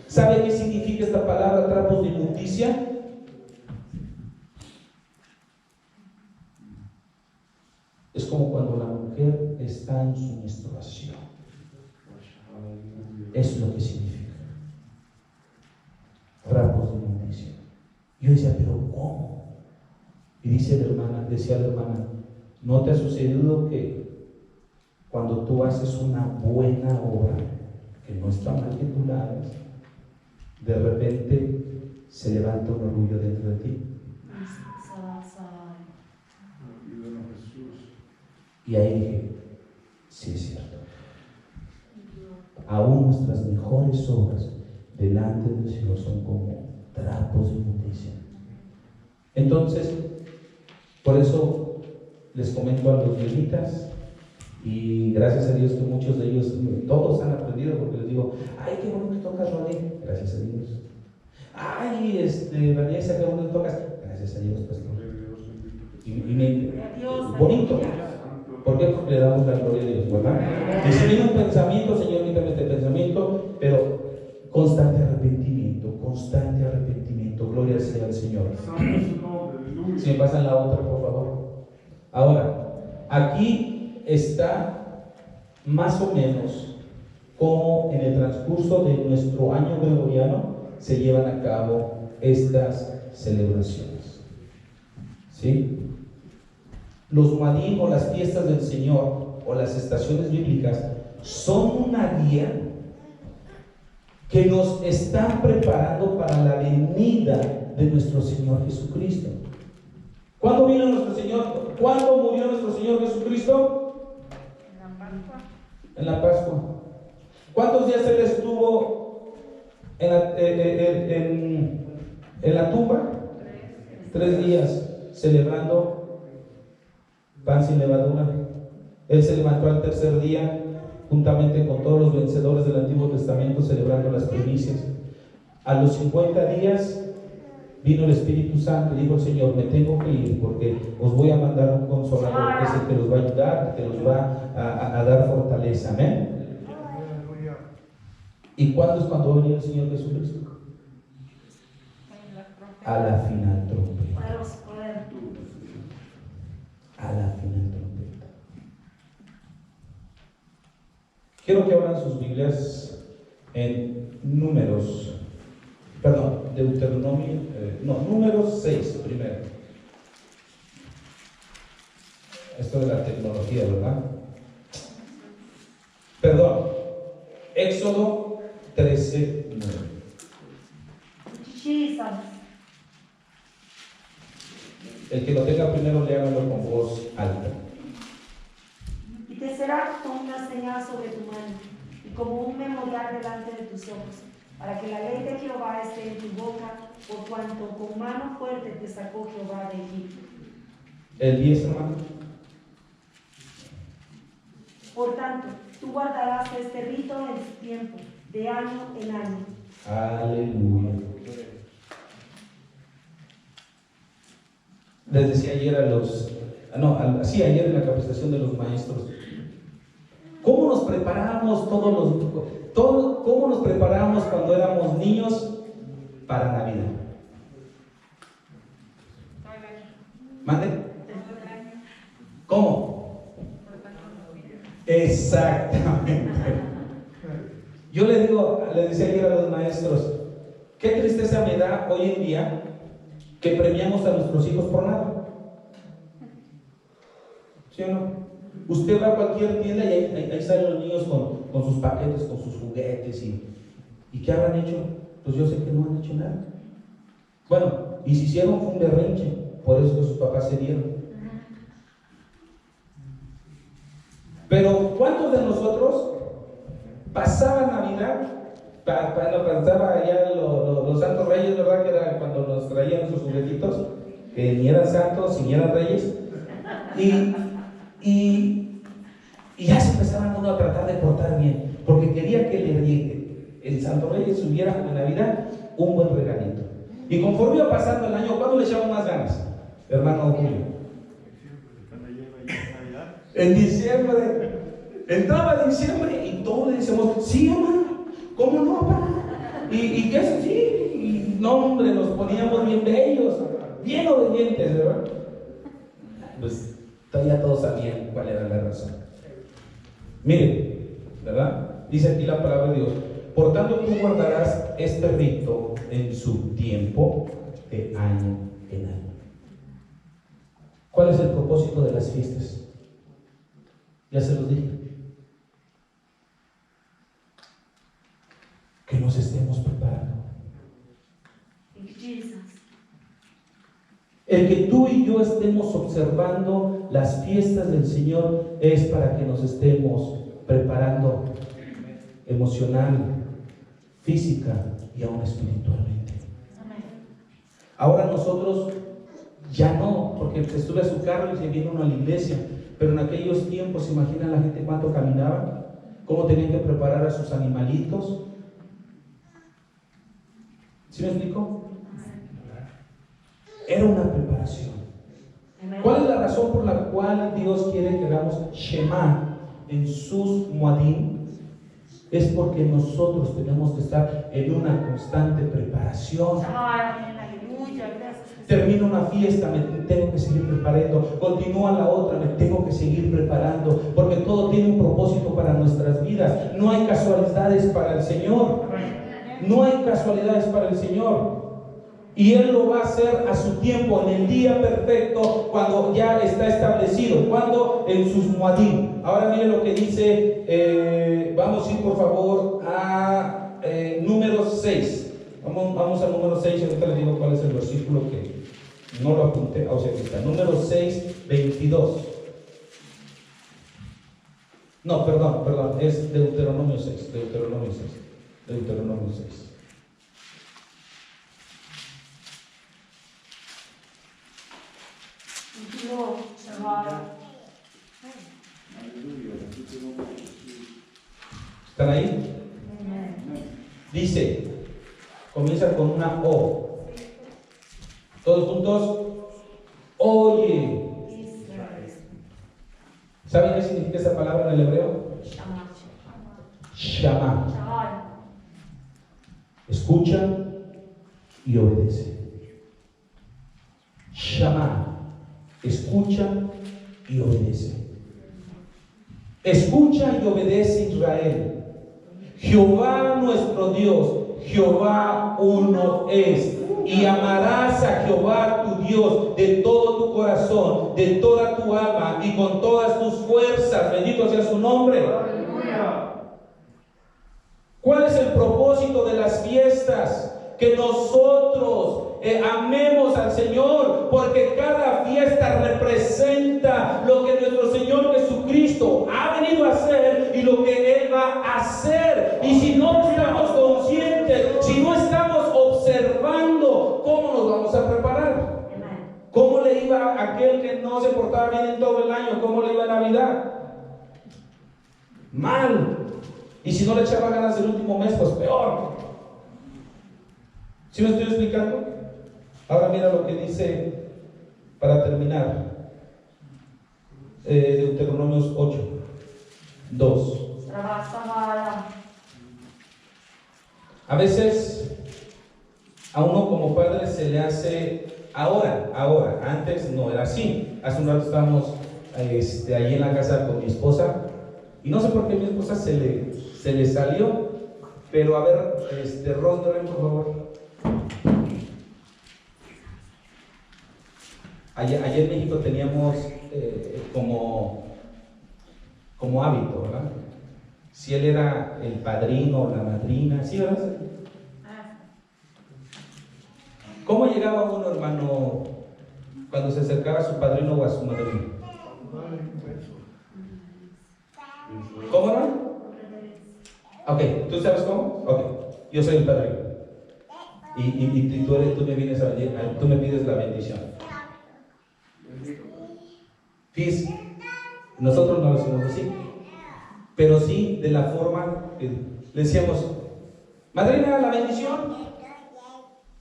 ¿Sabe qué significa esta palabra, trapos de inmundicia? Es como cuando la mujer está en su menstruación. Es lo que significa. Trapos de inmundicia. Yo decía, pero ¿cómo? Y decía la hermana, ¿no te ha sucedido que cuando tú haces una buena obra, que no está mal que tú la hagas, de repente se levanta un orgullo dentro de ti? Y ahí dije, sí es cierto. Aún nuestras mejores obras delante del Señor son como trapos de inmundicia. Entonces, por eso les comento a los levitas, y gracias a Dios que muchos de ellos, todos han aprendido, porque les digo, ay, qué bueno que tocas, Ronnie, gracias a Dios. Ay, Vanessa, qué bueno que tocas, gracias a Dios, pastor. Bonito. ¿Por qué? Porque le damos la gloria a Dios, ¿verdad? Y si viene un pensamiento, Señor, quítame este pensamiento, pero constante arrepentimiento, gloria sea al Señor. Si me pasan la otra, por favor. Ahora, aquí está más o menos cómo en el transcurso de nuestro año gregoriano se llevan a cabo estas celebraciones. ¿Sí? Los Moadim o las fiestas del Señor o las estaciones bíblicas son una guía que nos están preparando para la venida de nuestro Señor Jesucristo. ¿Cuándo vino nuestro Señor? ¿Cuándo murió nuestro Señor Jesucristo? En la Pascua. ¿Cuántos días Él estuvo en la tumba? 3 días celebrando pan sin levadura. Él se levantó al tercer día juntamente con todos los vencedores del Antiguo Testamento celebrando las primicias. A los 50 días vino el Espíritu Santo y dijo el Señor, me tengo que ir porque os voy a mandar un consolador que es el que los va a ayudar, que los va a dar fortaleza. Amén. ¿Y cuándo es cuando va a venir el Señor Jesucristo? A la final trompeta. A la final trompeta. Quiero que abran sus Biblias en Números 6 primero. Esto de la tecnología, ¿verdad? Perdón. Éxodo 13, 9. El que lo tenga primero, léanlo con voz alta.
Y te será como una señal sobre tu mano, y como un memorial delante de tus ojos, para que la ley de Jehová esté en tu boca, por cuanto con mano fuerte te sacó Jehová de Egipto.
El 10, hermano.
Por tanto, tú guardarás este rito en su tiempo, de año en año.
Aleluya. Les decía ayer ayer en la capacitación de los maestros, ¿cómo nos preparábamos cómo nos preparábamos cuando éramos niños para Navidad? ¿Mande? ¿Cómo? Exactamente. Yo le decía ayer a los maestros, qué tristeza me da hoy en día que premiamos a nuestros hijos por nada. ¿Sí o no? Usted va a cualquier tienda y ahí salen los niños con sus paquetes, con sus juguetes y ¿qué habrán hecho? Pues yo sé que no han hecho nada. Bueno, y si hicieron fue un berrinche, por eso que sus papás se dieron. Pero ¿cuántos de nosotros pasaba Navidad? Pasaba allá los Santos Reyes, ¿verdad? Que era cuando nos traían sus juguetitos, que ni eran santos ni eran reyes. Y ya se empezaban uno a tratar de portar bien, porque quería que el Santo Reyes subiera en Navidad un buen regalito. Y conforme iba pasando el año, ¿cuándo le echaban más ganas, hermano Julio? En diciembre. Entraba diciembre y todos le decíamos, sí, hermano, ¿cómo no, papá? ¿Y qué es? Sí, y no, hombre, nos poníamos bien bellos, bien obedientes, ¿verdad? Pues todavía todos sabían cuál era la razón. Miren, ¿verdad? Dice aquí la palabra de Dios, por tanto tú guardarás este rito en su tiempo, de año en año. ¿Cuál es el propósito de las fiestas? Ya se los dije. Que nos estemos preparando. El que tú y yo estemos observando las fiestas del Señor es para que nos estemos preparando emocional, física y aún espiritualmente. Ahora nosotros ya no, porque se sube a su carro y se viene uno a la iglesia, pero en aquellos tiempos, ¿se imaginan la gente cuánto caminaba? ¿Cómo tenían que preparar a sus animalitos? ¿Sí me explico? Era una preparación. ¿Cuál es la razón por la cual Dios quiere que hagamos Shema en sus Moadim? Es porque nosotros tenemos que estar en una constante preparación. Termina una fiesta, me tengo que seguir preparando. Continúa la otra, me tengo que seguir preparando. Porque todo tiene un propósito para nuestras vidas. No hay casualidades para el Señor. No hay casualidades para el Señor. Y Él lo va a hacer a su tiempo, en el día perfecto, cuando ya está establecido. Cuando en sus Moadim. Ahora miren lo que dice, vamos a ir por favor a número 6. Vamos al número 6, ahorita les digo cuál es el versículo que no lo apunté, o sea que está, número 6, 22. No, perdón, es Deuteronomio 6, Deuteronomio 6. ¿Están ahí? Dice, comienza con una O. Todos juntos. Oye. ¿Saben qué significa esa palabra en el hebreo? Shama. Escucha y obedece. Shama. Escucha y obedece. Escucha y obedece, Israel. Jehová nuestro Dios, Jehová uno es. Y amarás a Jehová tu Dios de todo tu corazón, de toda tu alma y con todas tus fuerzas. Bendito sea su nombre.
Aleluya.
¿Cuál es el propósito de las fiestas? Que nosotros amemos al Señor, porque cada fiesta representa lo que nuestro Señor Jesucristo ha venido a hacer y lo que Él va a hacer. Y si no estamos conscientes, si no estamos observando, ¿cómo nos vamos a preparar? ¿Cómo le iba a aquel que no se portaba bien en todo el año? ¿Cómo le iba a Navidad? Mal. Y si no le echaba ganas el último mes, pues peor. ¿Sí me estoy explicando? Ahora mira lo que dice, para terminar, Deuteronomios 8, 2. A veces a uno como padre se le hace, ahora, antes no era así. Hace un rato estábamos ahí en la casa con mi esposa, y no sé por qué mi esposa se le salió, pero a ver, Rosdorren, por favor. Allá en México teníamos como hábito, ¿verdad? Si él era el padrino o la madrina, ¿sí, verdad? ¿Cómo llegaba uno, hermano, cuando se acercaba a su padrino o a su madrina? ¿Cómo no? Ok, ¿tú sabes cómo? Ok, yo soy el padrino. Y tú me vienes tú me pides la bendición. Fíjense, nosotros no lo hacemos así, pero sí de la forma que le decíamos, madrina, la bendición,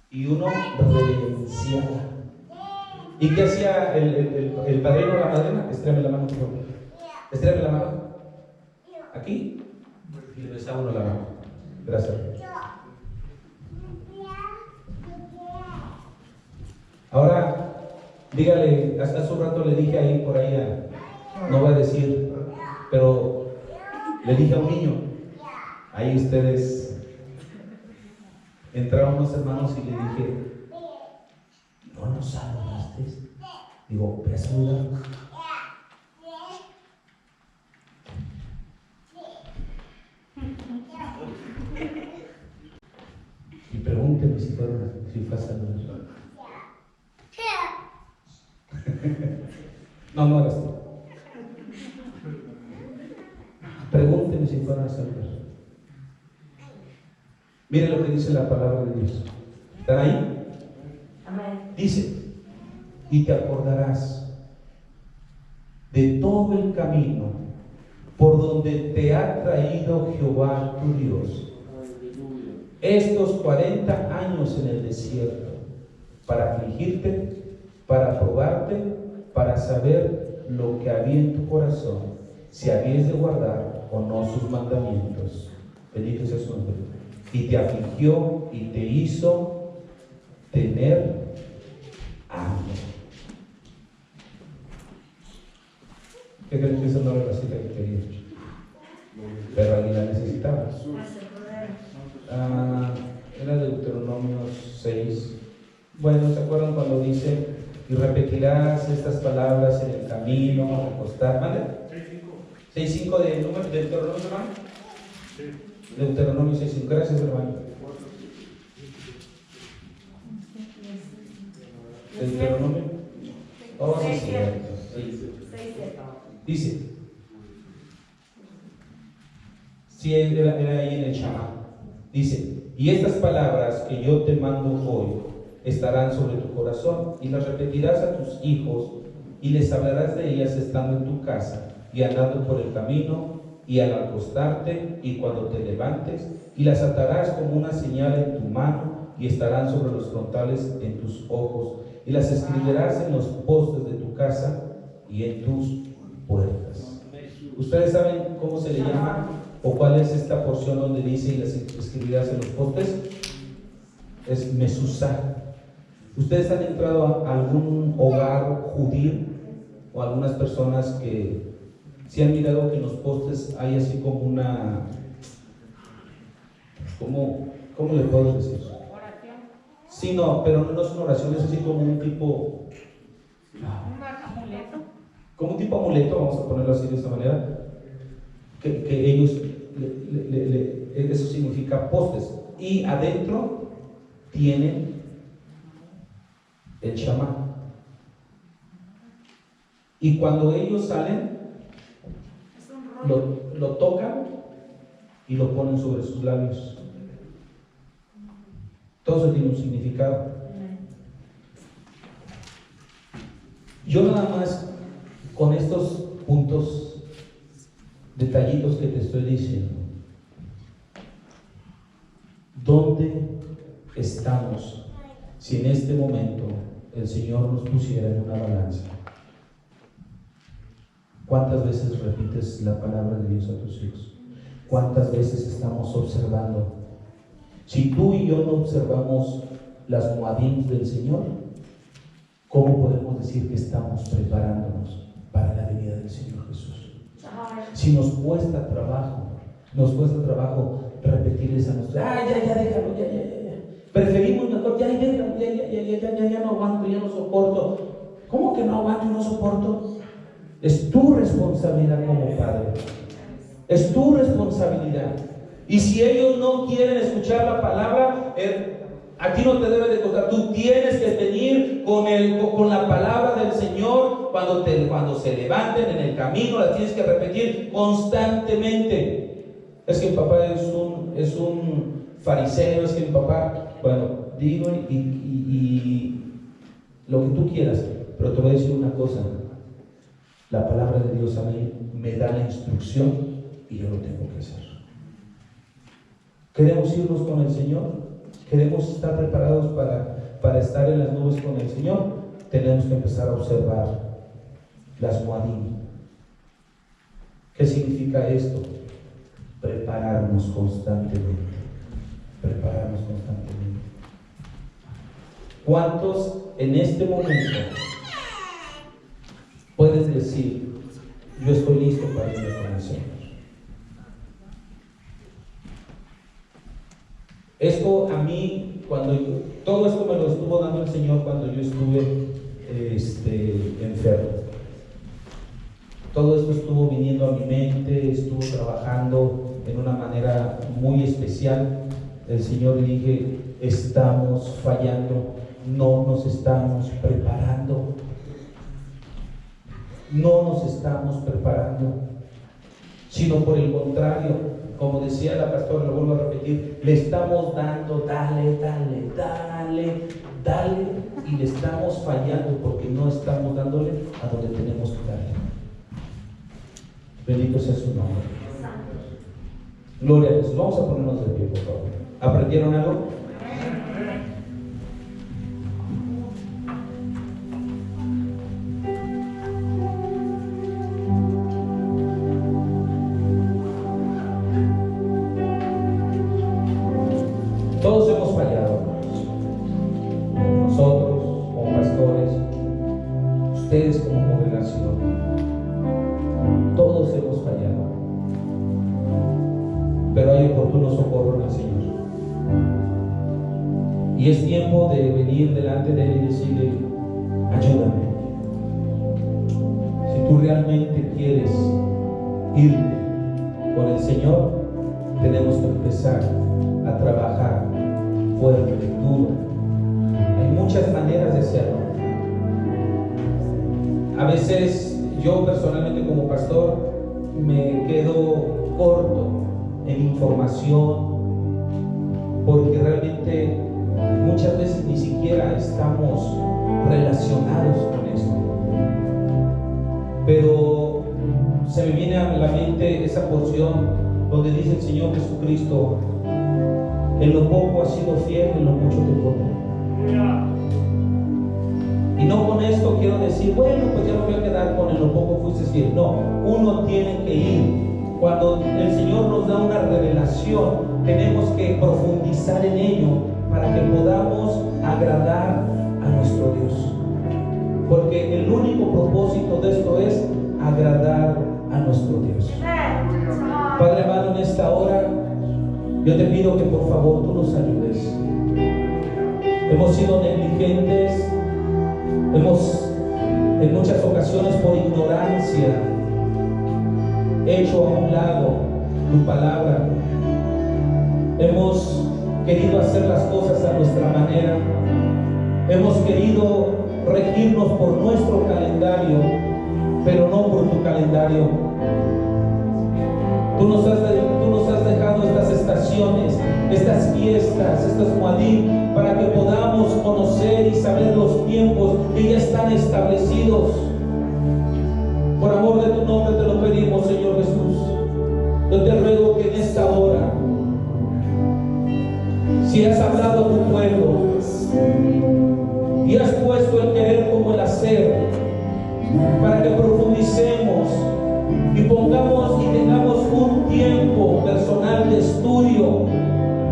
y uno reverenciaba. ¿Y qué hacía el padrino o la madrina? Estreme la mano, por favor. Estreme la mano. Aquí. Y le besaba uno la mano. Gracias. Ahora, dígale, hace un rato le dije ahí por ahí, no voy a decir, pero le dije a un niño, ahí ustedes, entraron unos hermanos y le dije, ¿no nos saludaste? Digo, ve a saludarnos. Y pregúnteme si fue a saludar. No eras tú. Pregúnteme si fueron a saludar. Mire lo que dice la palabra de Dios. ¿Están ahí?
Amén.
Dice, y te acordarás de todo el camino por donde te ha traído Jehová tu Dios estos 40 años en el desierto, para afligirte, para probarte, para saber lo que había en tu corazón, si habías de guardar o no sus mandamientos. Bendito sea su nombre. Y te afligió y te hizo tener hambre. ¿Qué creen que esa no era la cita que quería? Pero alguien la necesitaba. Era Deuteronomio 6. Bueno, ¿se acuerdan cuando dice, y repetirás estas palabras en el camino, al acostar? ¿Vale? 6.5 de Deuteronomio, hermano. Sí. Deuteronomio 6.5. Gracias, hermano. Deuteronomio. Oh, sí, cierto. Dice, si era ahí en el Shama. Dice, y estas palabras que yo te mando hoy estarán sobre tu corazón, y las repetirás a tus hijos, y les hablarás de ellas estando en tu casa, y andando por el camino, y al acostarte, y cuando te levantes, y las atarás como una señal en tu mano, y estarán sobre los frontales en tus ojos, y las escribirás en los postes de tu casa y en tus puertas. ¿Ustedes saben cómo se le llama o cuál es esta porción donde dice y las escribirás en los postes? Es Mezuzá. ¿Ustedes han entrado a algún hogar judío o algunas personas que si han mirado que en los postes hay así como una, ¿cómo le puedo decir?
Oración.
Sí, no, pero no es una oración, es así como un tipo,
Un amuleto.
como un tipo amuleto, vamos a ponerlo así de esta manera, que ellos, eso significa postes, y adentro tienen el chamá. Y cuando ellos salen, lo tocan y lo ponen sobre sus labios. Todo eso tiene un significado. Yo nada más con estos puntos, detallitos que te estoy diciendo, ¿dónde estamos si en este momento el Señor nos pusiera en una balanza? ¿Cuántas veces repites la palabra de Dios a tus hijos? ¿Cuántas veces estamos observando? Si tú y yo no observamos las moadim del Señor, ¿cómo podemos decir que estamos preparándonos para la venida del Señor Jesús? Si nos cuesta trabajo repetirles a nosotros, ya, déjalo, ya. Preferimos mejor, ya no aguanto, ya no soporto. ¿Cómo que no aguanto y no soporto? Es tu responsabilidad como padre. Es tu responsabilidad. Y si ellos no quieren escuchar la palabra, a ti no te debe de tocar. Tú tienes que venir con la palabra del Señor cuando se levanten en el camino. La tienes que repetir constantemente. Es que mi papá es un fariseo, es que mi papá, bueno, digo y lo que tú quieras, pero te voy a decir una cosa. La palabra de Dios a mí me da la instrucción y yo lo tengo que hacer. ¿Queremos irnos con el Señor? ¿Queremos estar preparados para estar en las nubes con el Señor? Tenemos que empezar a observar las moadim. ¿Qué significa esto? Prepararnos constantemente. Prepararnos constantemente. ¿Cuántos en este momento puedes decir, yo estoy listo para irme con el Señor? Esto a mí, todo esto me lo estuvo dando el Señor cuando yo estuve enfermo. Todo esto estuvo viniendo a mi mente, estuvo trabajando en una manera muy especial. El Señor le dije, estamos fallando, no nos estamos preparando. No nos estamos preparando, sino por el contrario, como decía la pastora, lo vuelvo a repetir, le estamos dando, dale, y le estamos fallando porque no estamos dándole a donde tenemos que darle. Bendito sea su nombre. Gloria a Dios. Vamos a ponernos de pie, por favor. ¿Aprendieron algo? Todos hemos fallado, nosotros como pastores, ustedes como congregación, todos hemos fallado, pero hay oportuno socorro en el Señor. Y es tiempo de venir delante de Él y decirle, ayúdame. Si tú realmente quieres irte con el Señor, tenemos que empezar a trabajar fuerte, duro. Hay muchas maneras de hacerlo. A veces yo personalmente como pastor me quedo corto en información porque realmente muchas veces ni siquiera estamos relacionados con esto. Pero se me viene a la mente esa porción donde dice el Señor Jesucristo, en lo poco has sido fiel, en lo mucho te pondré. Y no con esto quiero decir, bueno, pues ya me voy a quedar con lo poco fuiste fiel. No, uno tiene que ir. Cuando el Señor nos da una revelación, tenemos que profundizar en ello para que podamos agradar a nuestro Dios. Porque el único propósito de esto es agradar a nuestro Dios. Padre amado, en esta hora, yo te pido que por favor tú nos ayudes. Hemos sido negligentes, hemos en muchas ocasiones por ignorancia hecho a un lado tu palabra. Hemos querido hacer las cosas a nuestra manera. Hemos querido regirnos por nuestro calendario, pero no por tu calendario. Tú nos has dejado estas estaciones, estas fiestas, estos Moadim, para que podamos conocer y saber los tiempos que ya están establecidos. Por amor de tu nombre te lo pedimos, Señor Jesús. Yo te ruego que en esta hora, si has hablado a tu pueblo y has puesto el querer como el hacer, para que profundicemos y pongamos y tengamos un tiempo personal de estudio,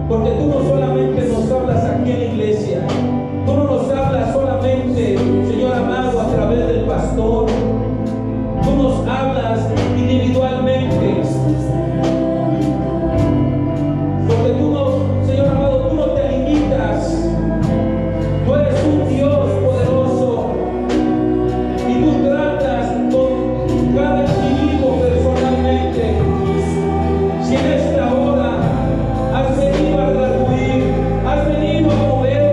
porque tú no solamente nos hablas aquí en la iglesia, tú no nos hablas solamente, Señor amado, a través del pastor, tú nos hablas individualmente, porque tú no, Señor amado, tú no te limitas, tú eres un Dios poderoso y tú tratas con cada individuo personalmente. Si en esta hora has venido a redarguir, has venido a mover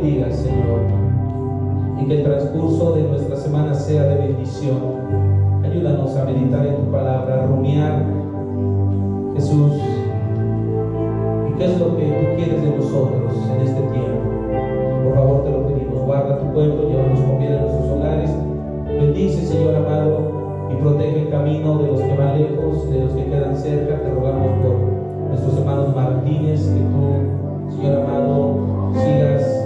bendigas, Señor, y que el transcurso de nuestra semana sea de bendición. Ayúdanos a meditar en tu palabra, a rumiar, Jesús, y qué es lo que tú quieres de nosotros en este tiempo. Por favor, te lo pedimos. Guarda tu pueblo, llévanos con bien a nuestros hogares. Bendice, Señor amado, y protege el camino de los que van lejos, de los que quedan cerca. Te rogamos por nuestros hermanos Martínez, que tú, Señor amado, sigas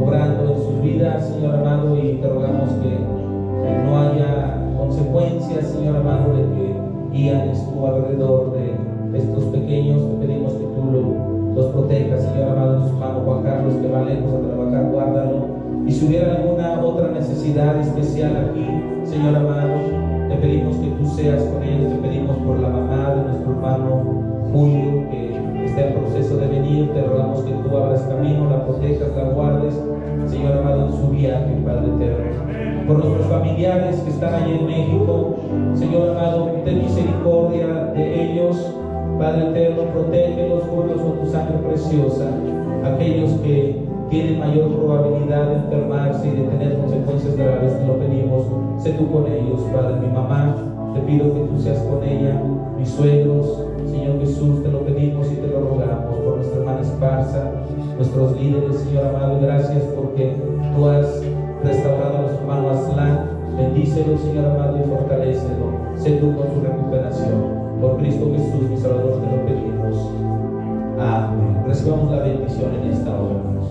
obrando en sus vidas, Señor amado, y te rogamos que no haya consecuencias, Señor amado, de que guías tú alrededor de estos pequeños. Te pedimos que tú los protejas, Señor amado, en su mano. Juan Carlos, que va lejos a trabajar, guárdalo. Y si hubiera alguna otra necesidad especial aquí, Señor amado, te pedimos que tú seas con ellos. Te pedimos por la mamá de nuestro hermano Julio, que está en proceso de venir. Te rogamos que tú abras camino, la protejas, la guardes, Señor amado, en su viaje, Padre eterno. Por nuestros familiares que están allí en México, Señor amado, ten misericordia de ellos, Padre eterno. Protégelos, cúbrelos con tu sangre preciosa. Aquellos que tienen mayor probabilidad de enfermarse y de tener consecuencias graves, te lo pedimos. Sé tú con ellos, Padre. Mi mamá, te pido que tú seas con ella. Mis suegros, Señor Jesús, te lo pedimos y te lo rogamos. Por nuestra hermana Esparza, nuestros líderes, Señor amado, gracias porque tú has restaurado a nuestro hermano Aslan. Bendícelo, Señor amado, y fortalécelo. Sé tú con su recuperación. Por Cristo Jesús, mi Salvador, te lo pedimos. Amén. Recibamos la bendición en esta hora, hermanos.